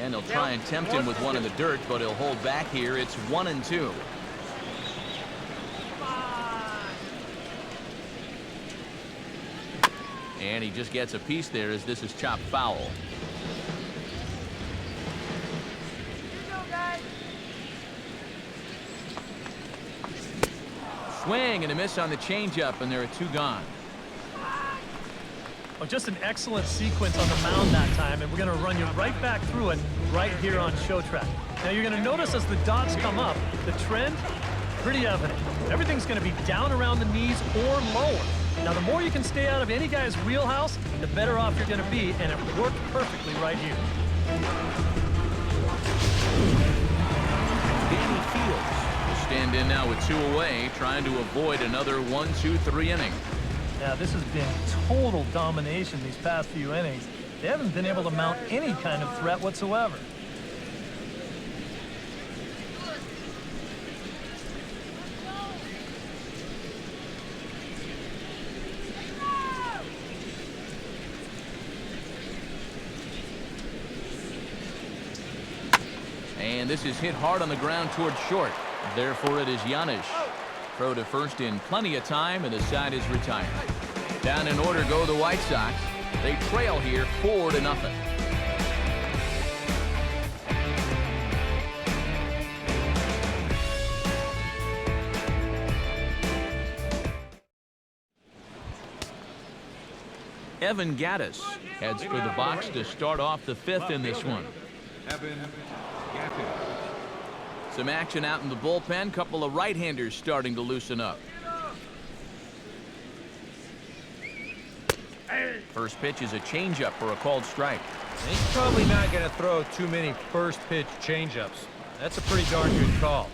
And they'll try and tempt him with one in the dirt, but he'll hold back here. It's 1-2. And he just gets a piece there as this is chopped foul. Swing and a miss on the changeup, and there are 2 gone. Oh, just an excellent sequence on the mound that time, and we're going to run you right back through it right here on Show Track. Now you're going to notice as the dots come up, the trend, pretty evident. Everything's going to be down around the knees or lower. Now the more you can stay out of any guy's wheelhouse, the better off you're going to be, and it worked perfectly right here. Danny Fields will stand in now with 2 away, trying to avoid another 1-2-3 inning. Now this has been total domination these past few innings. They haven't been able to mount any kind of threat whatsoever. And this is hit hard on the ground towards short. Therefore, it is Janis. Throw to first in plenty of time, and the side is retired. Down in order go the White Sox. They trail here 4-0. Evan Gaddis heads for the box to start off the 5th in this one. Some action out in the bullpen. Couple of right-handers starting to loosen up. First pitch is a changeup for a called strike. He's probably not going to throw too many first-pitch changeups. That's a pretty darn good call.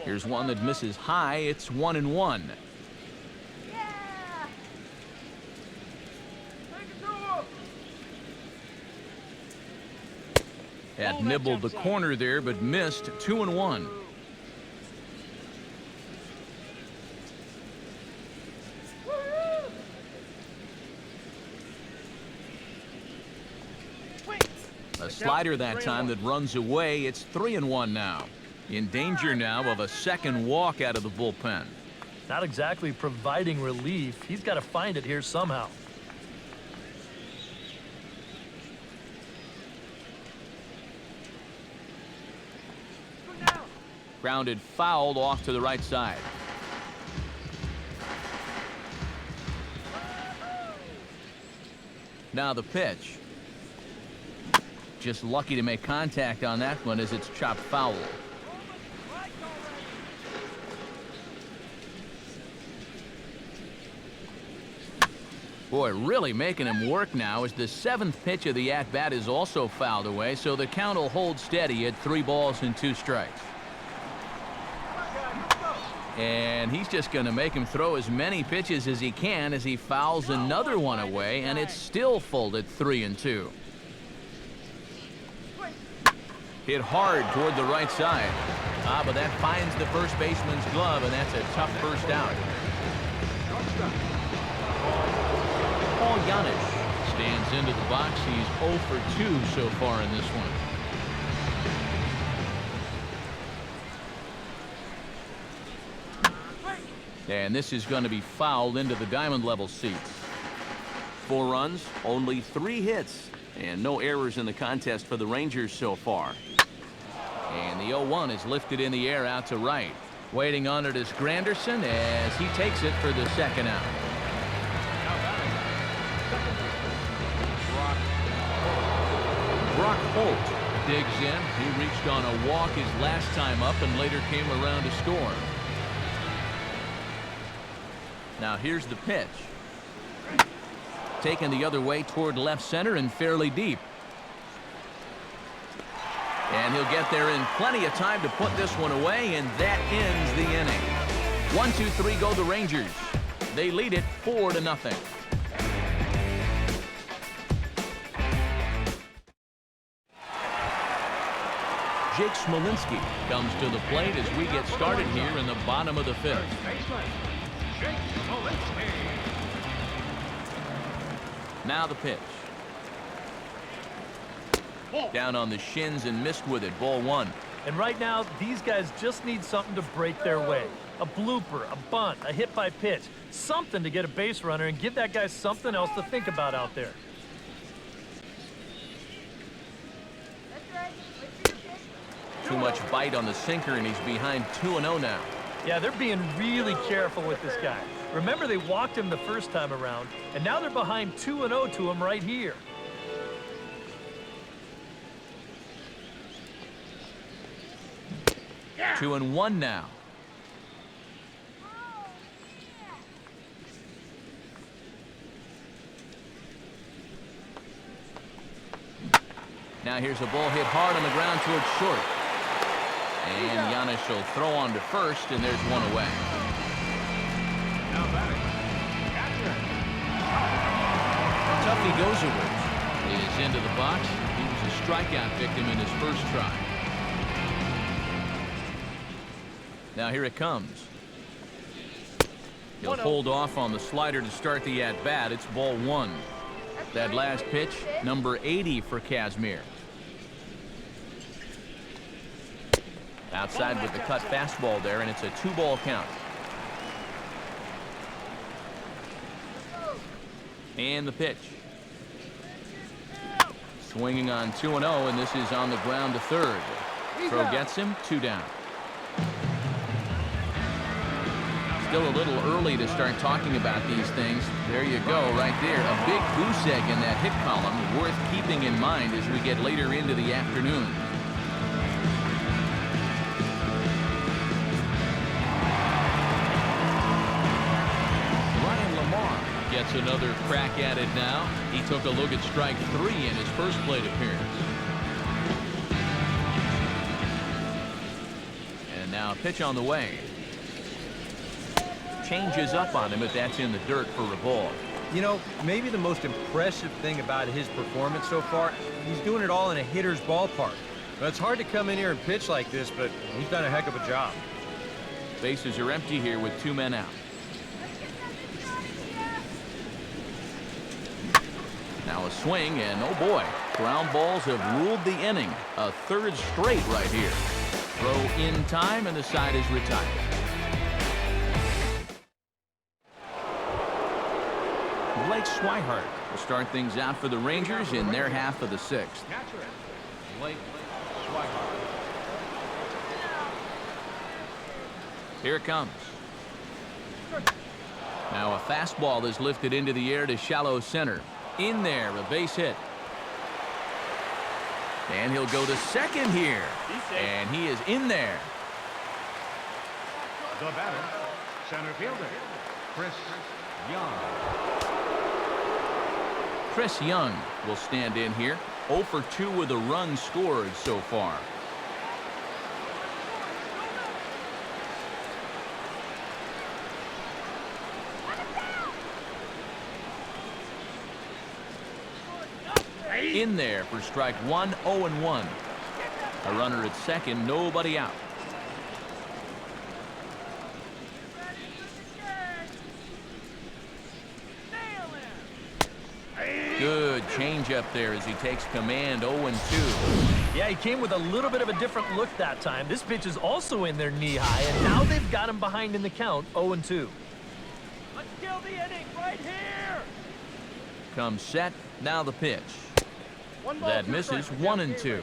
Here's one that misses high. It's 1-1. Had nibbled the corner there, but missed. 2-1. A slider that time that runs away. It's 3-1 now. In danger now of a second walk out of the bullpen. Not exactly providing relief. He's got to find it here somehow. Grounded fouled off to the right side. Now the pitch. Just lucky to make contact on that one as it's chopped foul. Boy, really making him work now as the 7th pitch of the at-bat is also fouled away, so the count will hold steady at 3 balls and 2 strikes. And he's just going to make him throw as many pitches as he can as he fouls another one away, and it's still folded 3-2. Hit hard toward the right side. But that finds the first baseman's glove, and that's a tough first out. Yankees stands into the box. He's 0 for 2 so far in this one. And this is going to be fouled into the diamond level seats. 4 runs, only 3 hits, and no errors in the contest for the Rangers so far. And the 0-1 is lifted in the air out to right. Waiting on it is Granderson as he takes it for the second out. Brock Holt digs in. He reached on a walk his last time up and later came around to score. Now here's the pitch. Taken the other way toward left center and fairly deep. And he'll get there in plenty of time to put this one away, and that ends the inning. 1, 2, 3 go the Rangers. They lead it 4-0. Jake Smolinski comes to the plate as we get started here in the bottom of the 5th. Now the pitch. Down on the shins and missed with it. Ball 1. And right now, these guys just need something to break their way. A blooper, a bunt, a hit by pitch. Something to get a base runner and give that guy something else to think about out there. Too much bite on the sinker, and he's behind 2-0 now. Yeah, they're being really careful with this guy. Remember, they walked him the first time around, and now they're behind 2-0 to him right here. Yeah. 2-1 now. Now here's a ball hit hard on the ground towards short. And Giannis will throw on to first, and there's one away. Tuffy Gozerwitz is into the box. He was a strikeout victim in his first try. Now here it comes. He'll hold off on the slider to start the at-bat. It's ball 1. That last pitch, number 80 for Kazmir. Outside with the cut fastball there, and it's a 2-ball count. And the pitch. Swinging on 2-0, and this is on the ground to third. Throw gets him, 2 down. Still a little early to start talking about these things. There you go, right there. A big goose egg in that hit column, worth keeping in mind as we get later into the afternoon. Gets another crack at it now. He took a look at strike 3 in his first plate appearance. And now a pitch on the way. Changes up on him, but that's in the dirt for a ball. You know, maybe the most impressive thing about his performance so far, he's doing it all in a hitter's ballpark. But it's hard to come in here and pitch like this, but he's done a heck of a job. Bases are empty here with 2 men out. Now a swing, and oh boy, ground balls have ruled the inning. A 3rd straight right here. Throw in time, and the side is retired. Blake Schweihert will start things out for the Rangers in their half of the 6th. Blake Schweihert. Here it comes. Now a fastball is lifted into the air to shallow center. In there, a base hit. And he'll go to second here. And he is in there. The batter, center fielder, Chris Young. Chris Young will stand in here. 0 for 2 with a run scored so far. In there for strike one, 0-1. A runner at second, nobody out. Good changeup there as he takes command, 0-2. Yeah, he came with a little bit of a different look that time. This pitch is also in there knee-high, and now they've got him behind in the count, 0-2. Let's kill the inning right here. Comes set, now the pitch. One ball, That two misses, strikes. 1-2.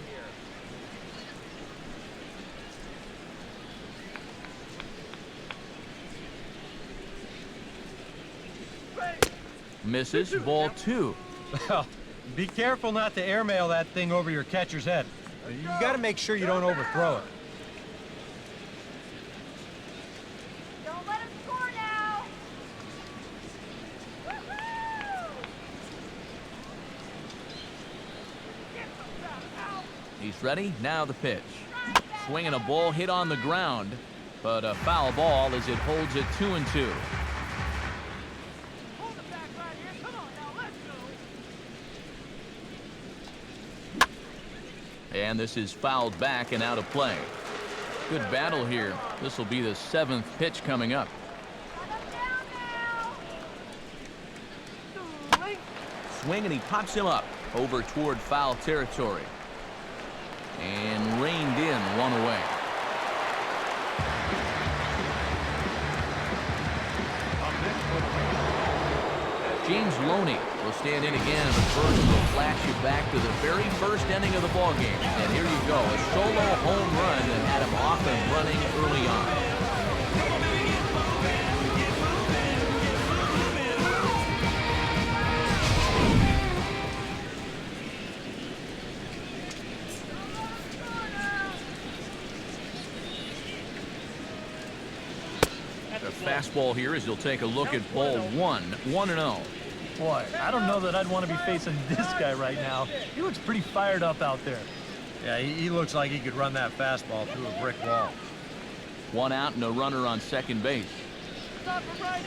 Misses, ball 2. Well, be careful not to airmail that thing over your catcher's head. You got to make sure you don't overthrow it. Don't let him score now. He's ready, now the pitch. Swinging a ball hit on the ground, but a foul ball as it holds it 2-2. Hold it back right here. Come on now, let's go. And this is fouled back and out of play. Good battle here. This will be the 7th pitch coming up. Swing and he pops him up over toward foul territory. And reined in, one away. James Loney will stand in again, but first will flash you back to the very first inning of the ballgame. And here you go, a solo home run that had him off and running early on. The fastball here as you'll take a look at ball 1, 1-0. Boy, I don't know that I'd want to be facing this guy right now. He looks pretty fired up out there. Yeah, he looks like he could run that fastball through a brick wall. 1 out and a runner on second base. Stop him right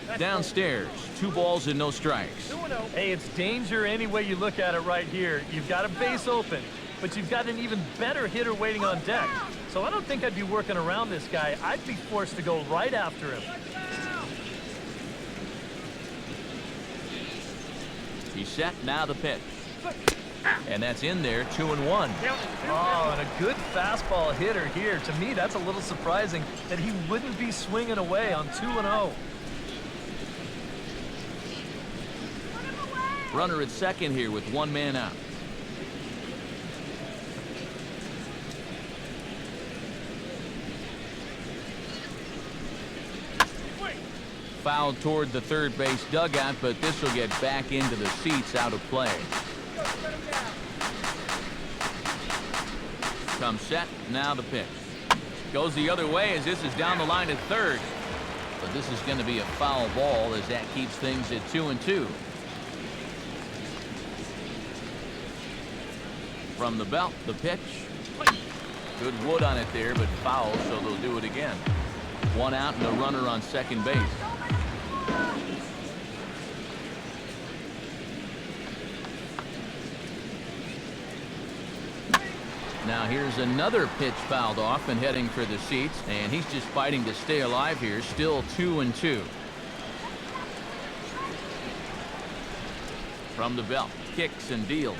here. Downstairs, 2 balls and no strikes. 2-0. Hey, it's danger any way you look at it right here. You've got a base open, but you've got an even better hitter waiting on deck. So I don't think I'd be working around this guy. I'd be forced to go right after him. He's set, now the pitch. And that's in there, 2-1. Oh, and a good fastball hitter here. To me, that's a little surprising that he wouldn't be swinging away on 2-0. Runner at second here with 1 man out. Fouled toward the third base dugout, but this will get back into the seats, out of play. Comes set, now the pitch. Goes the other way as this is down the line at third. But this is going to be a foul ball as that keeps things at 2-2. From the belt, the pitch. Good wood on it there, but foul, so they'll do it again. 1 out and a runner on second base. Now here's another pitch fouled off and heading for the seats, and he's just fighting to stay alive here. Still 2-2. From the belt, kicks and deals.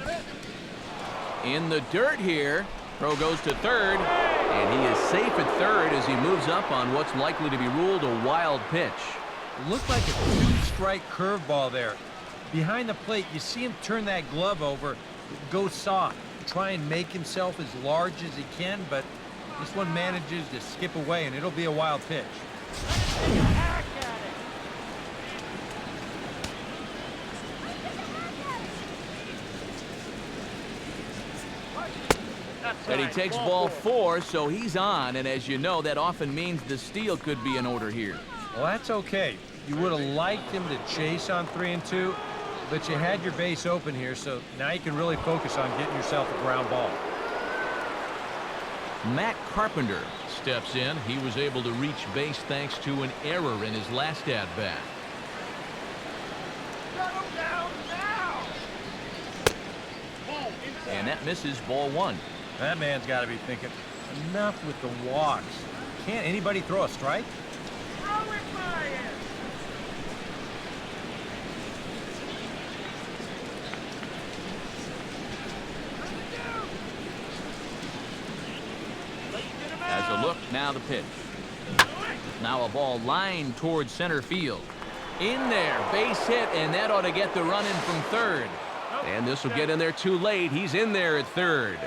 In the dirt here. Throw goes to third, and he is safe at third as he moves up on what's likely to be ruled a wild pitch. It looked like a 2-strike curveball there. Behind the plate, you see him turn that glove over, go soft, try and make himself as large as he can, but this one manages to skip away, and it'll be a wild pitch. And he takes ball 4, so he's on, and as you know, that often means the steal could be in order here. Well, that's okay. You would have liked him to chase on 3-2, but you had your base open here, so now you can really focus on getting yourself a ground ball. Matt Carpenter steps in. He was able to reach base thanks to an error in his last at-bat. And that misses, ball one. That man's got to be thinking, enough with the walks. Can't anybody throw a strike? As a look, now the pitch. Now a ball lined towards center field. In there, base hit, and that ought to get the run in from third. And this will get in there too late. He's in there at third.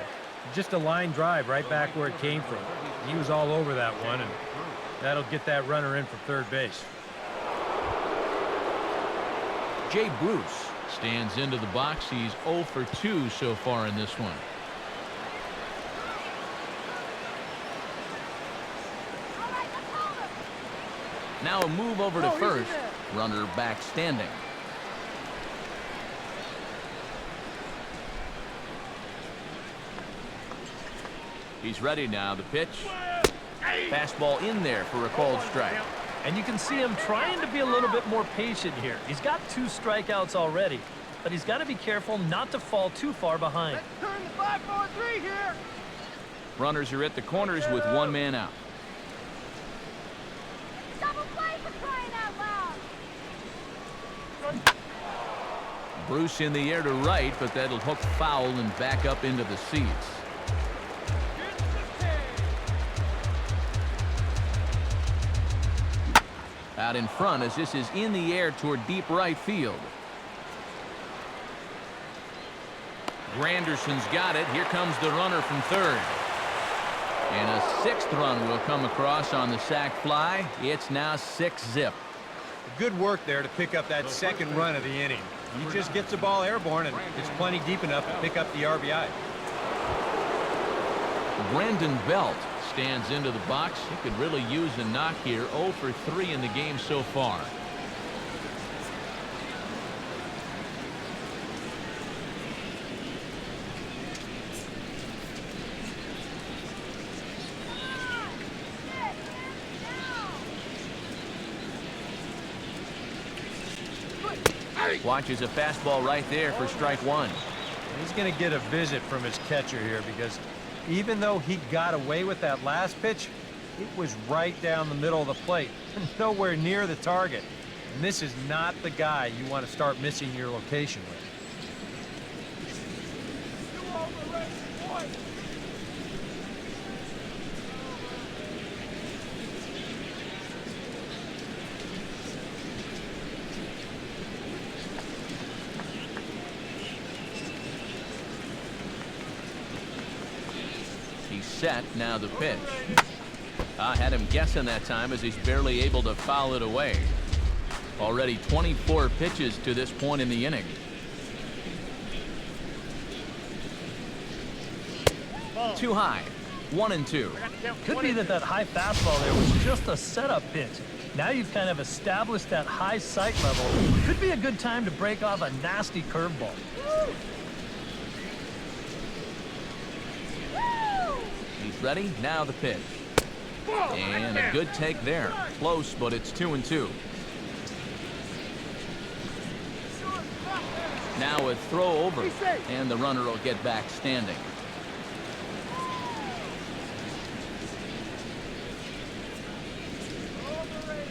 Just a line drive right back where it came from. He was all over that one, and that'll get that runner in from third base. Jay Bruce stands into the box. He's 0 for 2 so far in this one. Now a move over to first. Runner back standing. He's ready now. The pitch. Fastball in there for a called strike. And you can see him trying to be a little bit more patient here. He's got 2 strikeouts already, but he's got to be careful not to fall too far behind. Let's turn the 5-4-3 here. Runners are at the corners with 1 man out. Double play for crying out loud. Bruce in the air to right, but that'll hook foul and back up into the seats. Out in front as this is in the air toward deep right field. Granderson's got it. Here comes the runner from third. And a 6th run will come across on the sac fly. It's now 6-zip. Good work there to pick up that second run of the inning. He just gets the ball airborne, and it's plenty deep enough to pick up the RBI. Brandon Belt stands into the box. He could really use a knock here. 0 for 3 in the game so far. Watches a fastball right there for strike 1. He's going to get a visit from his catcher here because even though he got away with that last pitch, it was right down the middle of the plate, nowhere near the target. And this is not the guy you want to start missing your location with. Set, now the pitch. I had him guessing that time as he's barely able to foul it away. Already 24 pitches to this point in the inning. Too high. 1-2. Could be that high fastball there was just a setup pitch. Now you've kind of established that high sight level. Could be a good time to break off a nasty curveball. Ready? Now the pitch. And a good take there. Close, but it's 2-2. Now a throw over, and the runner will get back standing.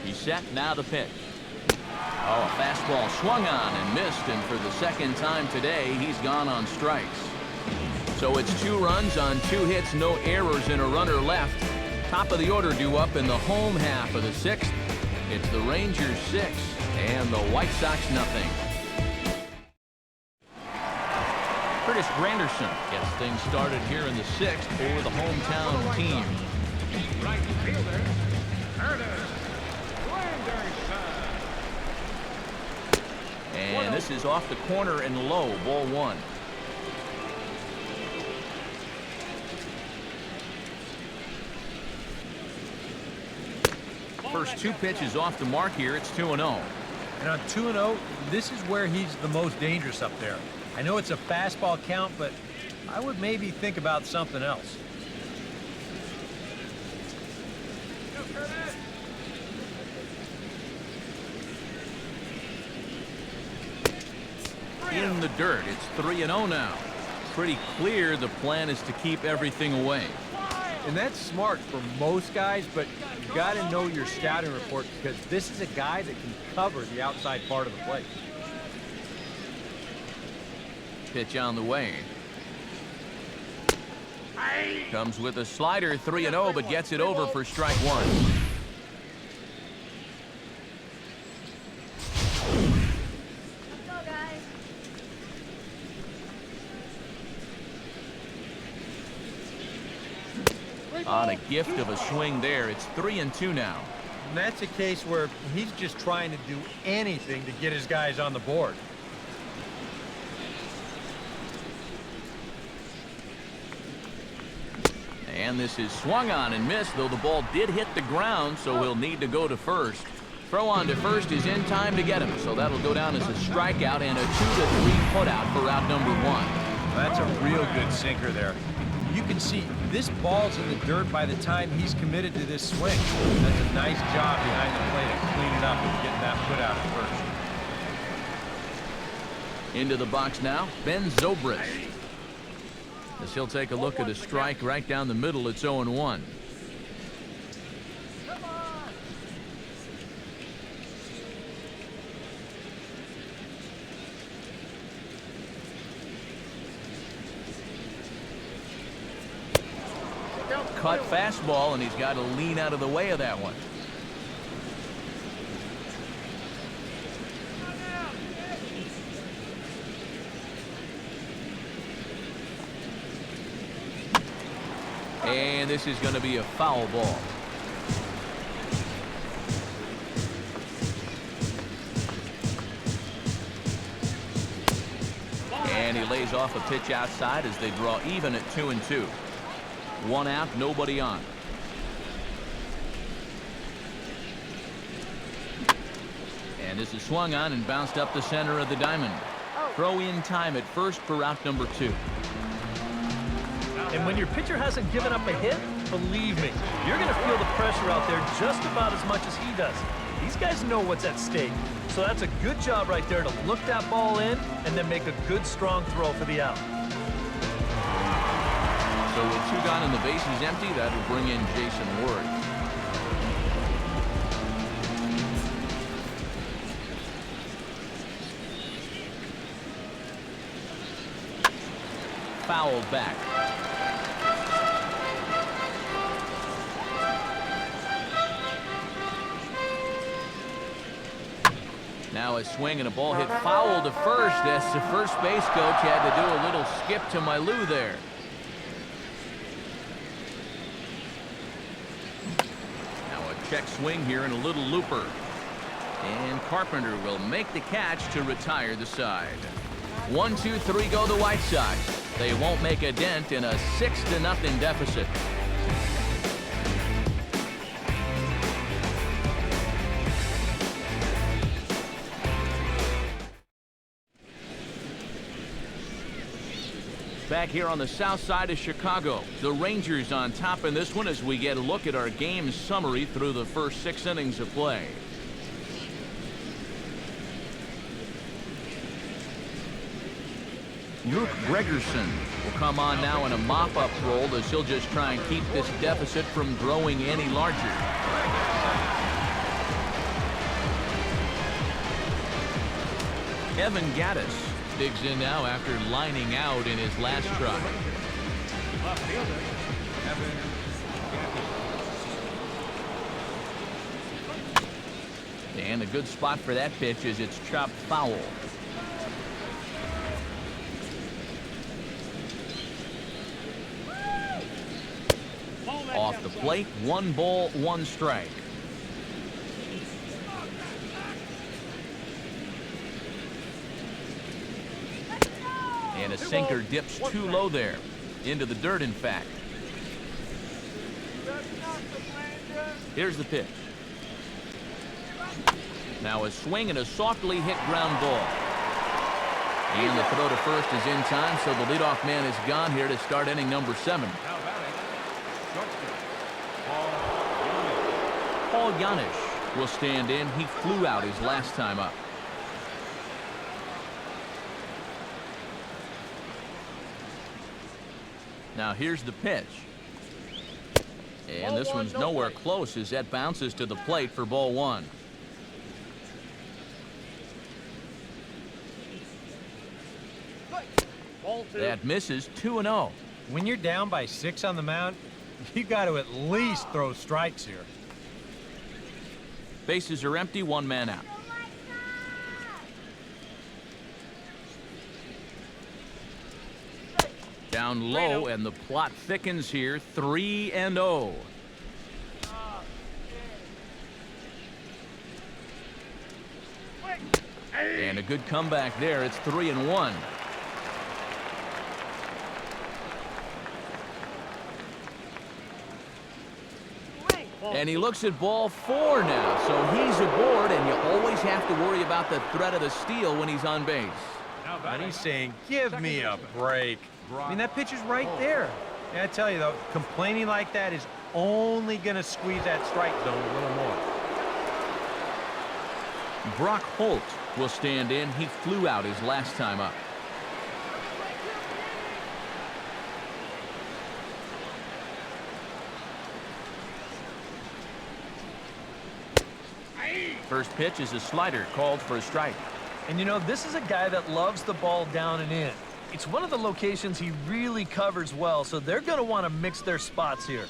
He's set, now the pitch. Oh, a fastball swung on and missed, and for the second time today, he's gone on strikes. So it's 2 runs on 2 hits, no errors, and a runner left. Top of the order due up in the home half of the 6th. It's the Rangers 6 and the White Sox nothing. Curtis Granderson gets things started here in the 6th for the hometown team. Right fielder, Curtis Granderson. And this is off the corner and low, ball 1. First 2 pitches off the mark here. It's 2-0. And on 2-0, this is where he's the most dangerous up there. I know it's a fastball count, but I would maybe think about something else. In the dirt, it's 3-0 now. Pretty clear the plan is to keep everything away. And that's smart for most guys, but you got to know your scouting report because this is a guy that can cover the outside part of the plate. Pitch on the way. Comes with a slider, 3-0, but gets it over for strike one. On a gift of a swing there, it's 3-2 now. And that's a case where he's just trying to do anything to get his guys on the board. And this is swung on and missed, though the ball did hit the ground, so he'll need to go to first. Throw on to first is in time to get him, so that'll go down as a strikeout and a 2-3 putout for out number one. That's a real good sinker there. You can see this ball's in the dirt by the time he's committed to this swing. That's a nice job behind the plate of cleaning up and getting that put out at first. Into the box now, Ben Zobrist. As he'll take a look at a strike right down the middle, it's 0-1. Cut fastball, and he's got to lean out of the way of that one. And this is going to be a foul ball. And he lays off a pitch outside as they draw even at 2-2. One out, nobody on. And this is swung on and bounced up the center of the diamond. Throw in time at first for out number two. And when your pitcher hasn't given up a hit, believe me, you're going to feel the pressure out there just about as much as he does. These guys know what's at stake. So that's a good job right there to look that ball in and then make a good, strong throw for the out. So with two gone and the bases empty, that'll bring in Jason Worth. Fouled back. Now a swing and a ball hit foul to first as the first base coach had to do a little skip to Mailou there. Check swing here and a little looper. And Carpenter will make the catch to retire the side. 1-2-3 go the White Sox. They won't make a dent in a 6-0 deficit. Back here on the south side of Chicago, the Rangers on top in this one as we get a look at our game summary through the first 6 innings of play. Luke Gregerson will come on now in a mop-up role as he'll just try and keep this deficit from growing any larger. Evan Gaddis digs in now after lining out in his last try. Left fielder, Evan Gaddis. And a good spot for that pitch as it's chopped foul. Off the plate, 1 ball, 1 strike. And a sinker dips too low there. Into the dirt, in fact. Here's the pitch. Now a swing and a softly hit ground ball. And the throw to first is in time, so the leadoff man is gone here to start inning number 7. Now batting, shortstop, Paul will stand in. He flew out his last time up. Now here's the pitch. And this one's nowhere close as that bounces to the plate for ball one. That misses 2-0. When you're down by 6 on the mound, you got to at least throw strikes here. Bases are empty, 1 man out. Down low, and the plot thickens here. 3-0. And a good comeback there. It's 3-1. And he looks at ball 4 now, so he's aboard, and you always have to worry about the threat of the steal when he's on base. And he's saying, give me a break. I mean, that pitch is right there. And I tell you, though, complaining like that is only going to squeeze that strike zone a little more. Brock Holt will stand in. He flew out his last time up. First pitch is a slider called for a strike. And you know, this is a guy that loves the ball down and in. It's one of the locations he really covers well, so they're going to want to mix their spots here.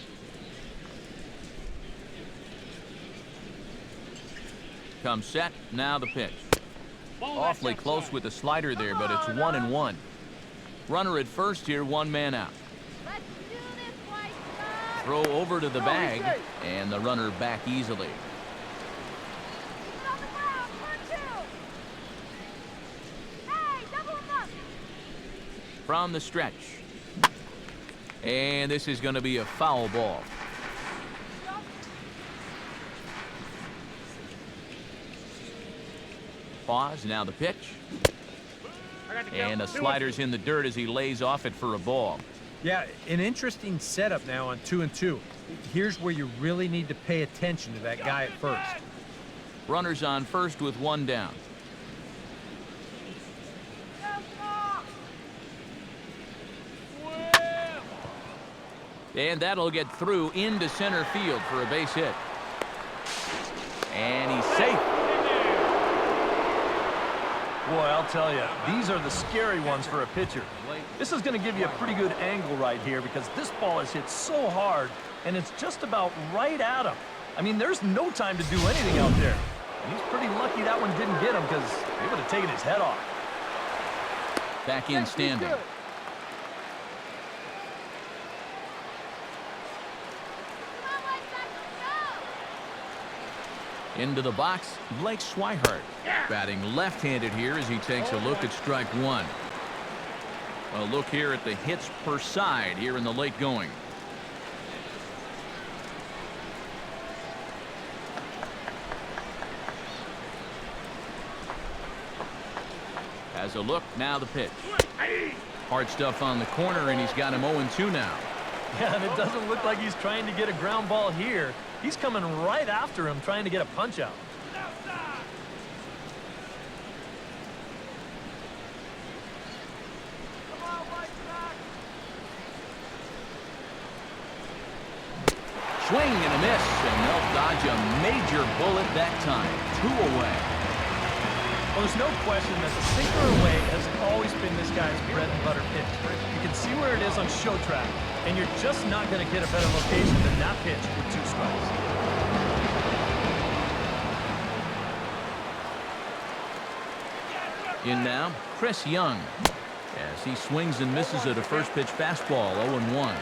Comes set, now the pitch. Awfully close with the slider there, but it's 1-1. Runner at first here, 1 man out. Throw over to the bag, and the runner back easily. From the stretch. And this is going to be a foul ball. Pause, now the pitch. And the slider's in the dirt as he lays off it for a ball. Yeah, an interesting setup now on 2-2. Here's where you really need to pay attention to that guy at first. Runners on first with 1 down. And that'll get through into center field for a base hit. And he's safe. Boy, I'll tell you, these are the scary ones for a pitcher. This is going to give you a pretty good angle right here because this ball is hit so hard, and it's just about right at him. I mean, there's no time to do anything out there. And he's pretty lucky that one didn't get him because he would have taken his head off. Back in standing. Into the box, Blake Schweihert. Batting left-handed here as he takes a look at strike 1. A look here at the hits per side here in the late going. Has a look, now the pitch. Hard stuff on the corner, and he's got him 0-2 now. Yeah, and it doesn't look like he's trying to get a ground ball here. He's coming right after him, trying to get a punch out. Swing and a miss, and they'll dodge a major bullet that time. 2 away. Well, there's no question that the sinker away has always been this guy's bread and butter pitch. You can see where it is on show track, and you're just not going to get a better location than that pitch with 2 strikes. In now, Chris Young, as he swings and misses at a first pitch fastball, 0-1.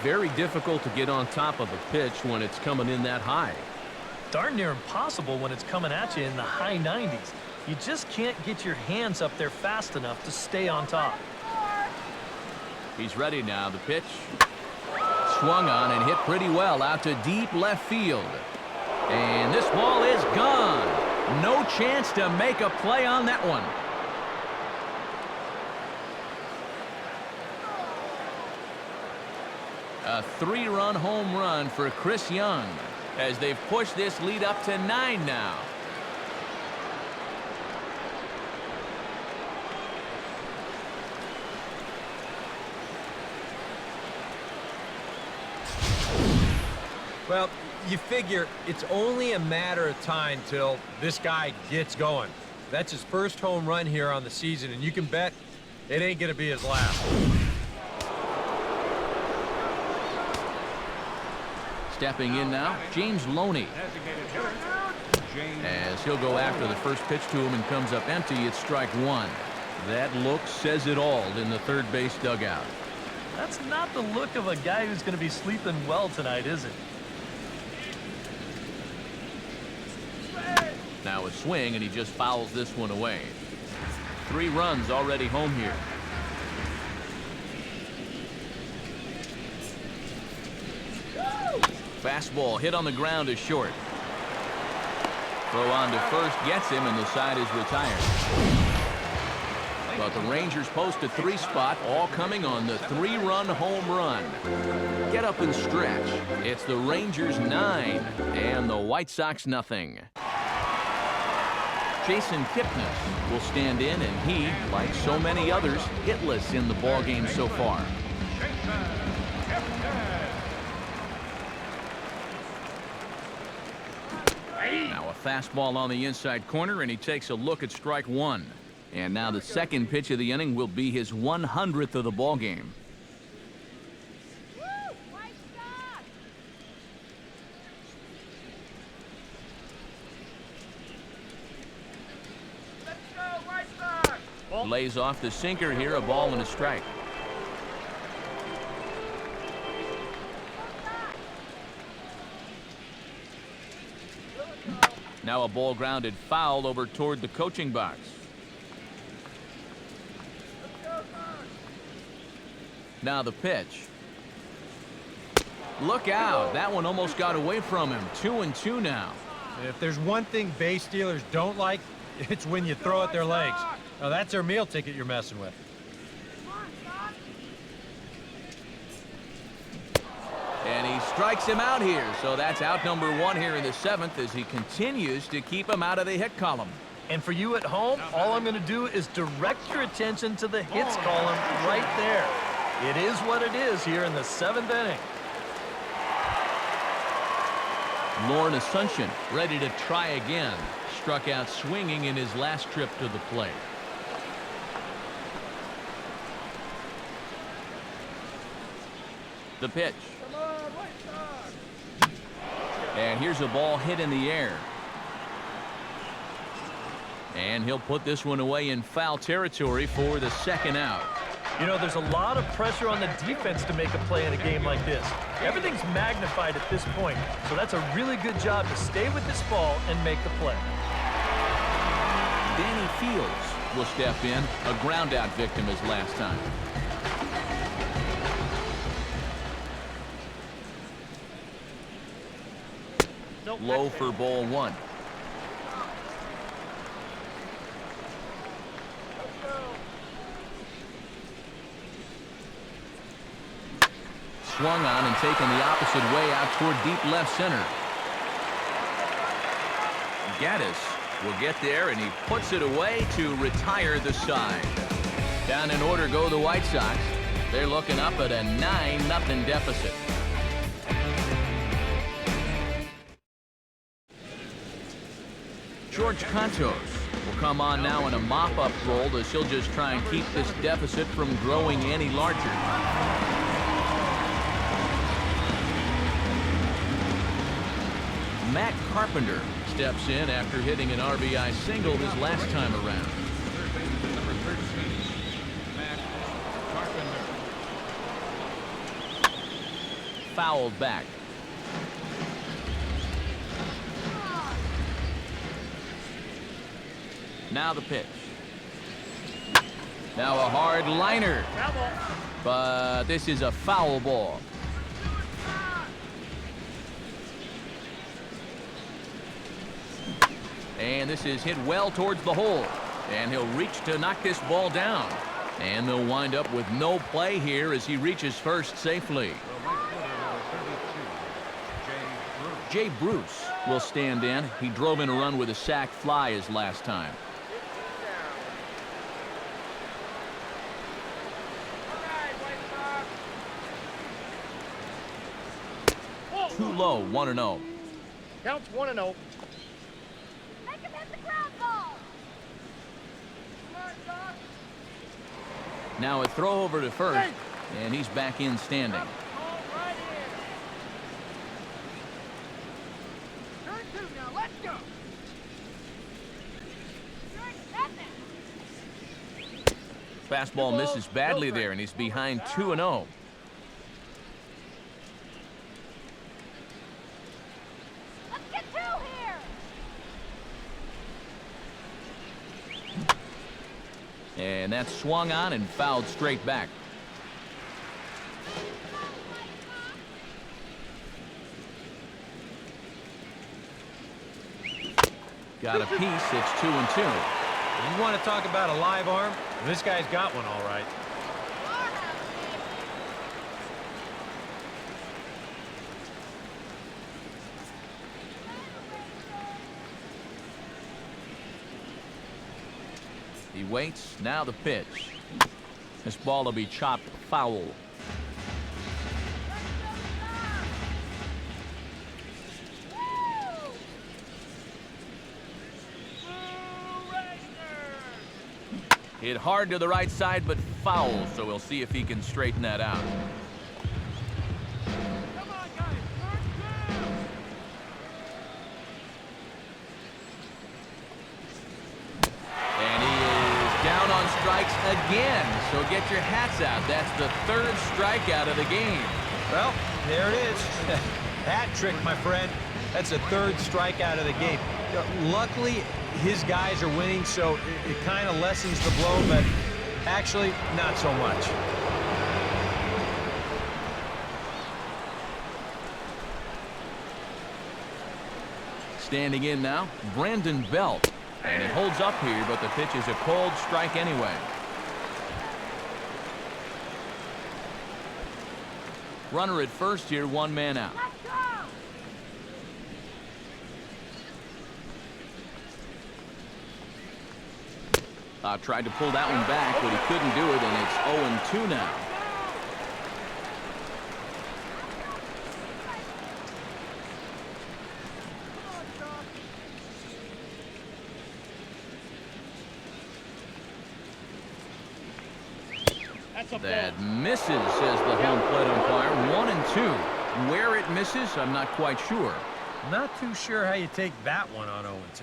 Very difficult to get on top of a pitch when it's coming in that high. Darn near impossible when it's coming at you in the high 90s. You just can't get your hands up there fast enough to stay on top. He's ready now. The pitch swung on and hit pretty well out to deep left field. And this ball is gone. No chance to make a play on that one. A 3-run home run for Chris Young. as they've pushed this lead up to 9 now. Well, you figure it's only a matter of time till this guy gets going. That's his first home run here on the season, and you can bet it ain't going to be his last. Stepping in now, James Loney. As he'll go after the first pitch to him and comes up empty, it's strike 1. That look says it all in the third base dugout. That's not the look of a guy who's going to be sleeping well tonight, is it? Now a swing, and he just fouls this one away. 3 runs already home here. Fastball hit on the ground is short. Throw on to first gets him, and the side is retired. But the Rangers post a 3 spot, all coming on the 3-run home run. Get up and stretch. It's the Rangers 9 and the White Sox nothing. Jason Kipnis will stand in, and he, like so many others, hitless in the ballgame so far. Now a fastball on the inside corner, and he takes a look at strike 1. And now the second pitch of the inning will be his 100th of the ballgame. Lays off the sinker here, a ball and a strike. Now a ball grounded foul over toward the coaching box. Now the pitch. Look out. That one almost got away from him. 2-2 now. If there's one thing base stealers don't like, it's when you throw at their legs. Now that's their meal ticket you're messing with. And he strikes him out here. So that's out number 1 here in the 7th as he continues to keep him out of the hit column. And for you at home, all I'm going to do is direct your attention to the hits column right there. It is what it is here in the 7th inning. Lorne Asuncion ready to try again. Struck out swinging in his last trip to the plate. The pitch. And here's a ball hit in the air. And he'll put this one away in foul territory for the second out. You know, there's a lot of pressure on the defense to make a play in a game like this. Everything's magnified at this point, so that's a really good job to stay with this ball and make the play. Danny Fields will step in, a ground out victim as last time. Low for ball 1. Swung on and taken the opposite way out toward deep left center. Gaddis will get there, and he puts it away to retire the side. Down in order go the White Sox. They're looking up at a 9-0 deficit. George Contos will come on now in a mop-up role as he'll just try and keep this deficit from growing any larger. Matt Carpenter steps in after hitting an RBI single his last time around. Number 13, Matt Carpenter. Fouled back. Now the pitch. Now a hard liner. But this is a foul ball. And this is hit well towards the hole. And he'll reach to knock this ball down. And they'll wind up with no play here as he reaches first safely. The right fielder, number 32, Jay Bruce. Jay Bruce will stand in. He drove in a run with a sac fly his last time. Too low, 1-0. Counts 1-0. Make him hit the ground ball. Now a throw over to first, and he's back in standing. Right in. Turn 2 now. Let's go. Fastball misses badly there, and he's behind 2-0. Let's get 2 here. And that's swung on and fouled straight back. Got a piece. It's 2-2. You want to talk about a live arm? This guy's got one all right. He waits. Now the pitch. This ball will be chopped foul. Hit hard to the right side, but foul, so we'll see if he can straighten that out. Come on, guys. And he is down on strikes again, so get your hats out. That's the 3rd strikeout of the game. Well, there it is. Hat trick, my friend. That's a 3rd strikeout of the game. Luckily, his guys are winning, so it kind of lessens the blow, but actually, not so much. Standing in now, Brandon Belt. And he holds up here, but the pitch is a cold strike anyway. Runner at first here, 1 man out. Let's go. Tried to pull that one back, but he couldn't do it, and it's 0-2 now. That misses, says the home plate umpire. 1-2. Where it misses, I'm not quite sure. Not too sure how you take that one on 0-2.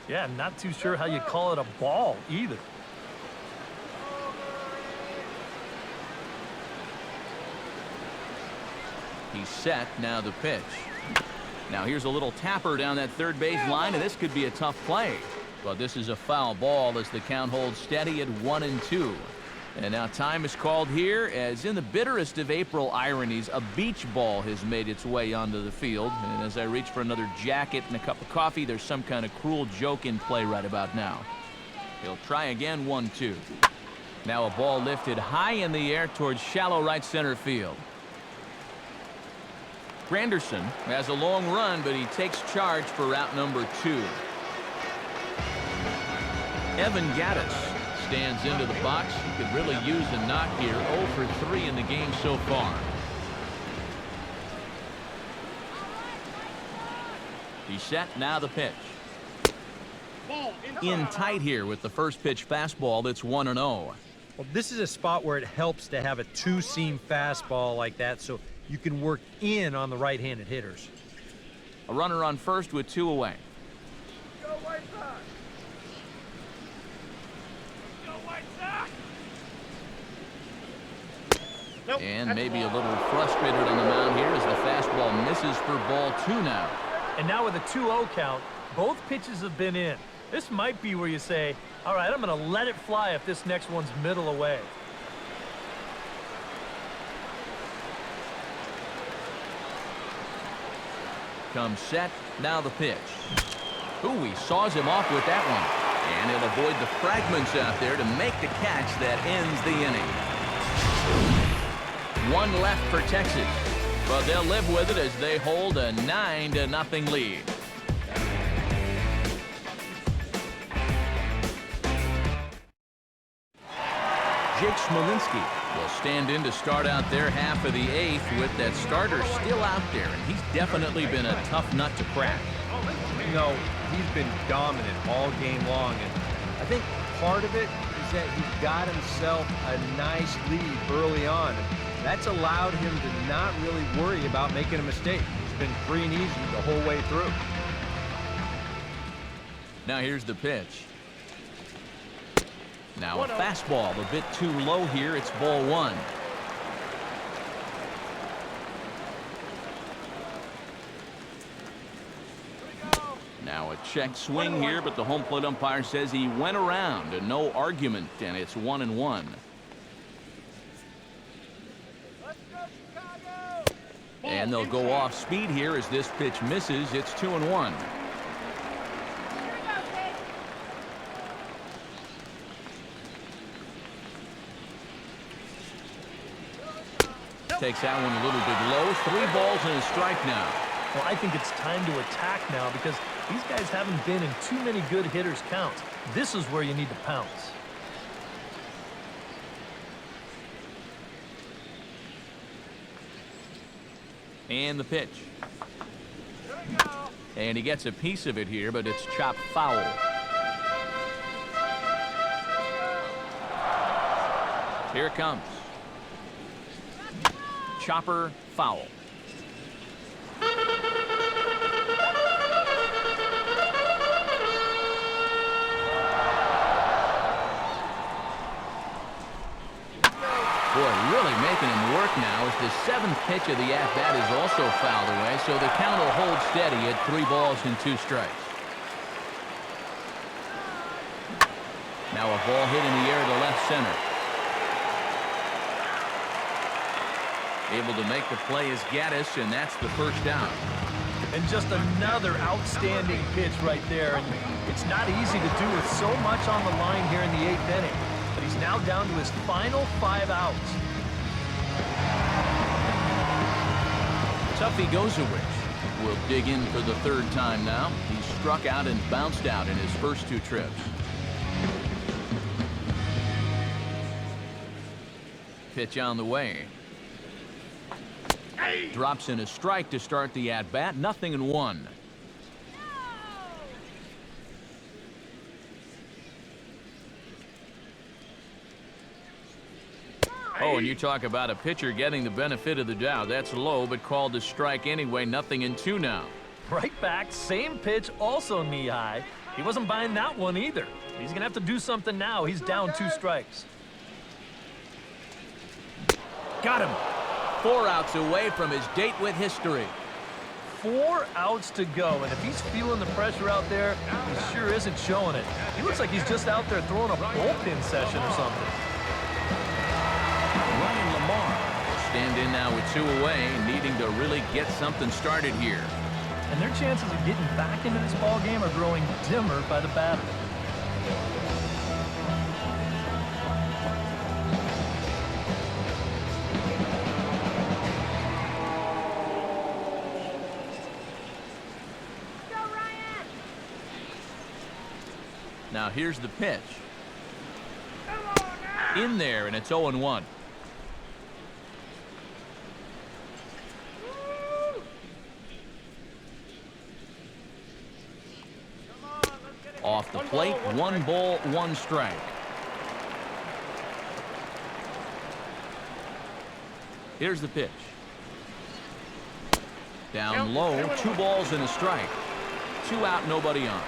Yeah, not too sure how you call it a ball either. He's set. Now the pitch. Now here's a little tapper down that 3rd base line, and this could be a tough play. But this is a foul ball as the count holds steady at 1-2. And now time is called here, as in the bitterest of April ironies, a beach ball has made its way onto the field. And as I reach for another jacket and a cup of coffee, there's some kind of cruel joke in play right about now. He'll try again, 1-2. Now a ball lifted high in the air towards shallow right center field. Granderson has a long run, but he takes charge for route number 2. Evan Gaddis stands into the box. He could really use a knock here. 0 for 3 in the game so far. He's set. Now the pitch. In tight here with the first pitch fastball. That's 1-0. Well, this is a spot where it helps to have a 2-seam fastball like that, so you can work in on the right-handed hitters. A runner on first with 2 away. Go White Sox. Go White Sox. Nope, And that's maybe ball. a little frustrated on the mound here as the fastball misses for ball 2 now. And now with a 2-0 count, both pitches have been in. This might be where you say, all right, I'm going to let it fly if this next one's middle away. Comes set. Now the pitch. Ooh, he saws him off with that one. And he'll avoid the fragments out there to make the catch that ends the inning. 1 left for Texas. But they'll live with it as they hold a 9-0 lead. Jake Smolinski will stand in to start out their half of the 8th with that starter still out there, and he's definitely been a tough nut to crack. You know, he's been dominant all game long, and I think part of it is that he's got himself a nice lead early on, and that's allowed him to not really worry about making a mistake. He's been free and easy the whole way through. Now here's the pitch. Now a fastball a bit too low here. It's ball 1. Now a check swing here, but the home plate umpire says he went around and no argument, and it's 1-1. And they'll go off speed here as this pitch misses. It's 2-1. Takes that one a little bit low. 3 balls and a strike now. Well, I think it's time to attack now because these guys haven't been in too many good hitters' counts. This is where you need to pounce. And the pitch. And he gets a piece of it here, but it's chopped foul. Here it comes. Chopper foul. Boy, really making him work now as the 7th pitch of the at-bat is also fouled away, so the count will hold steady at 3 balls and 2 strikes. Now a ball hit in the air to left center. Able to make the play is Gaddis, and that's the first down. And just another outstanding pitch right there. And it's not easy to do with so much on the line here in the 8th inning. But he's now down to his final 5 outs. Tuffy Gozowicz will dig in for the 3rd time now. He's struck out and bounced out in his first 2 trips. Pitch on the way. Drops in a strike to start the at-bat. 0-1. Oh, and you talk about a pitcher getting the benefit of the doubt. That's low, but called a strike anyway. 0-2 now. Right back, same pitch, also knee-high. He wasn't buying that one either. He's going to have to do something now. He's down 2 strikes. Got him. 4 outs away from his date with history. 4 outs to go, and if he's feeling the pressure out there, he sure isn't showing it. He looks like he's just out there throwing a bullpen session or something. Ryan Lamar will stand in now with 2 away, needing to really get something started here. And their chances of getting back into this ball game are growing dimmer by the batter. Now here's the pitch. In there, and it's 0-1. Off the plate, 1 ball, 1 strike. Here's the pitch. Down low, 2 balls and a strike. 2 out, nobody on.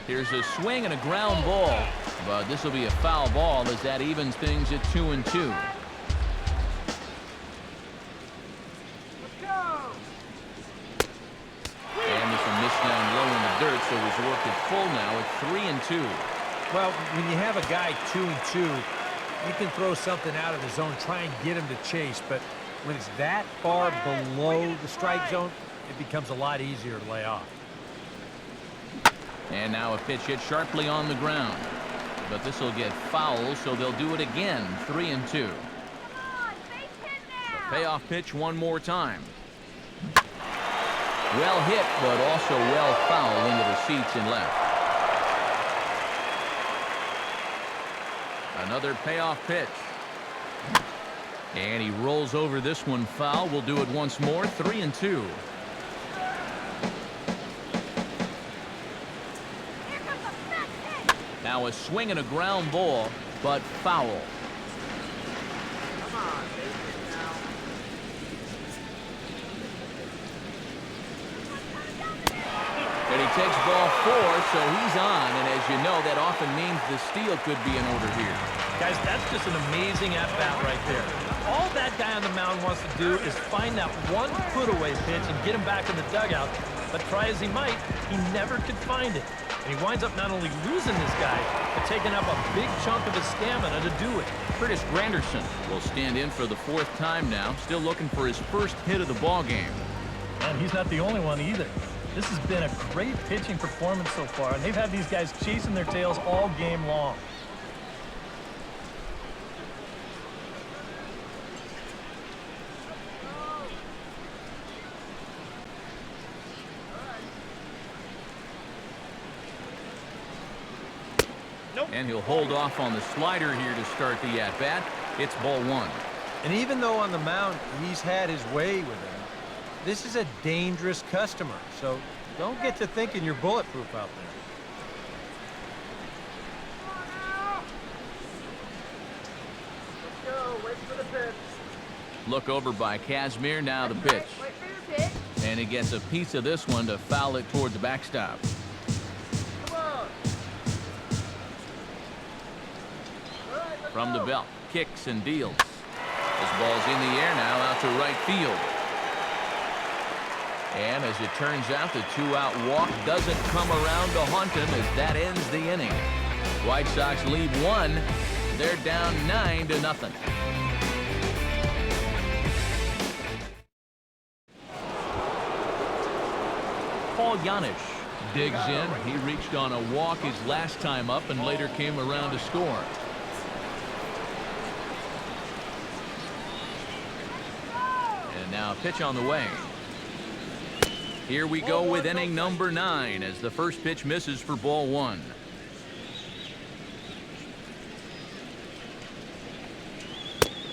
Here's a swing and a ground ball, but this will be a foul ball as that evens things at 2-2. And this one missed down low in the dirt, so he's worked it full now at 3-2. Well, when you have a guy 2-2, you can throw something out of the zone, try and get him to chase, but when it's that far below the strike zone, it becomes a lot easier to lay off. And now a pitch hit sharply on the ground. but this will get fouled, so they'll do it again. 3-2. Come on, base hit now. Payoff pitch one more time. Well hit, but also well fouled into the seats and left. Another payoff pitch. And he rolls over this one foul. We'll do it once more. 3-2. Here comes a fat hit. Now a swing and a ground ball, but foul. Come on, base hit now. And he takes ball 4, so he's on. And as you know, that often means the steal could be in order here. Guys, that's just an amazing at-bat right there. All that guy on the mound wants to do is find that one put-away pitch and get him back in the dugout. But try as he might, he never could find it. And he winds up not only losing this guy, but taking up a big chunk of his stamina to do it. Curtis Granderson will stand in for the 4th time now, still looking for his first hit of the ball game. And he's not the only one either. This has been a great pitching performance so far, and they've had these guys chasing their tails all game long. And he'll hold off on the slider here to start the at-bat. It's ball 1. And even though on the mound he's had his way with him, this is a dangerous customer. So don't get to thinking you're bulletproof out there. Let's go. Wait for the pitch. Look over by Kazmir, now the pitch. Wait for your pitch. And he gets a piece of this one to foul it toward the backstop. Come on. All right, let's From the go. belt, kicks and deals. This ball's in the air now out to right field. And as it turns out, the 2-out walk doesn't come around to haunt him as that ends the inning. White Sox lead 1. They're down 9-0. Paul Janisch digs in. He reached on a walk his last time up and later came around to score. And now a pitch on the way. Here we go with inning number 9 as the first pitch misses for ball 1.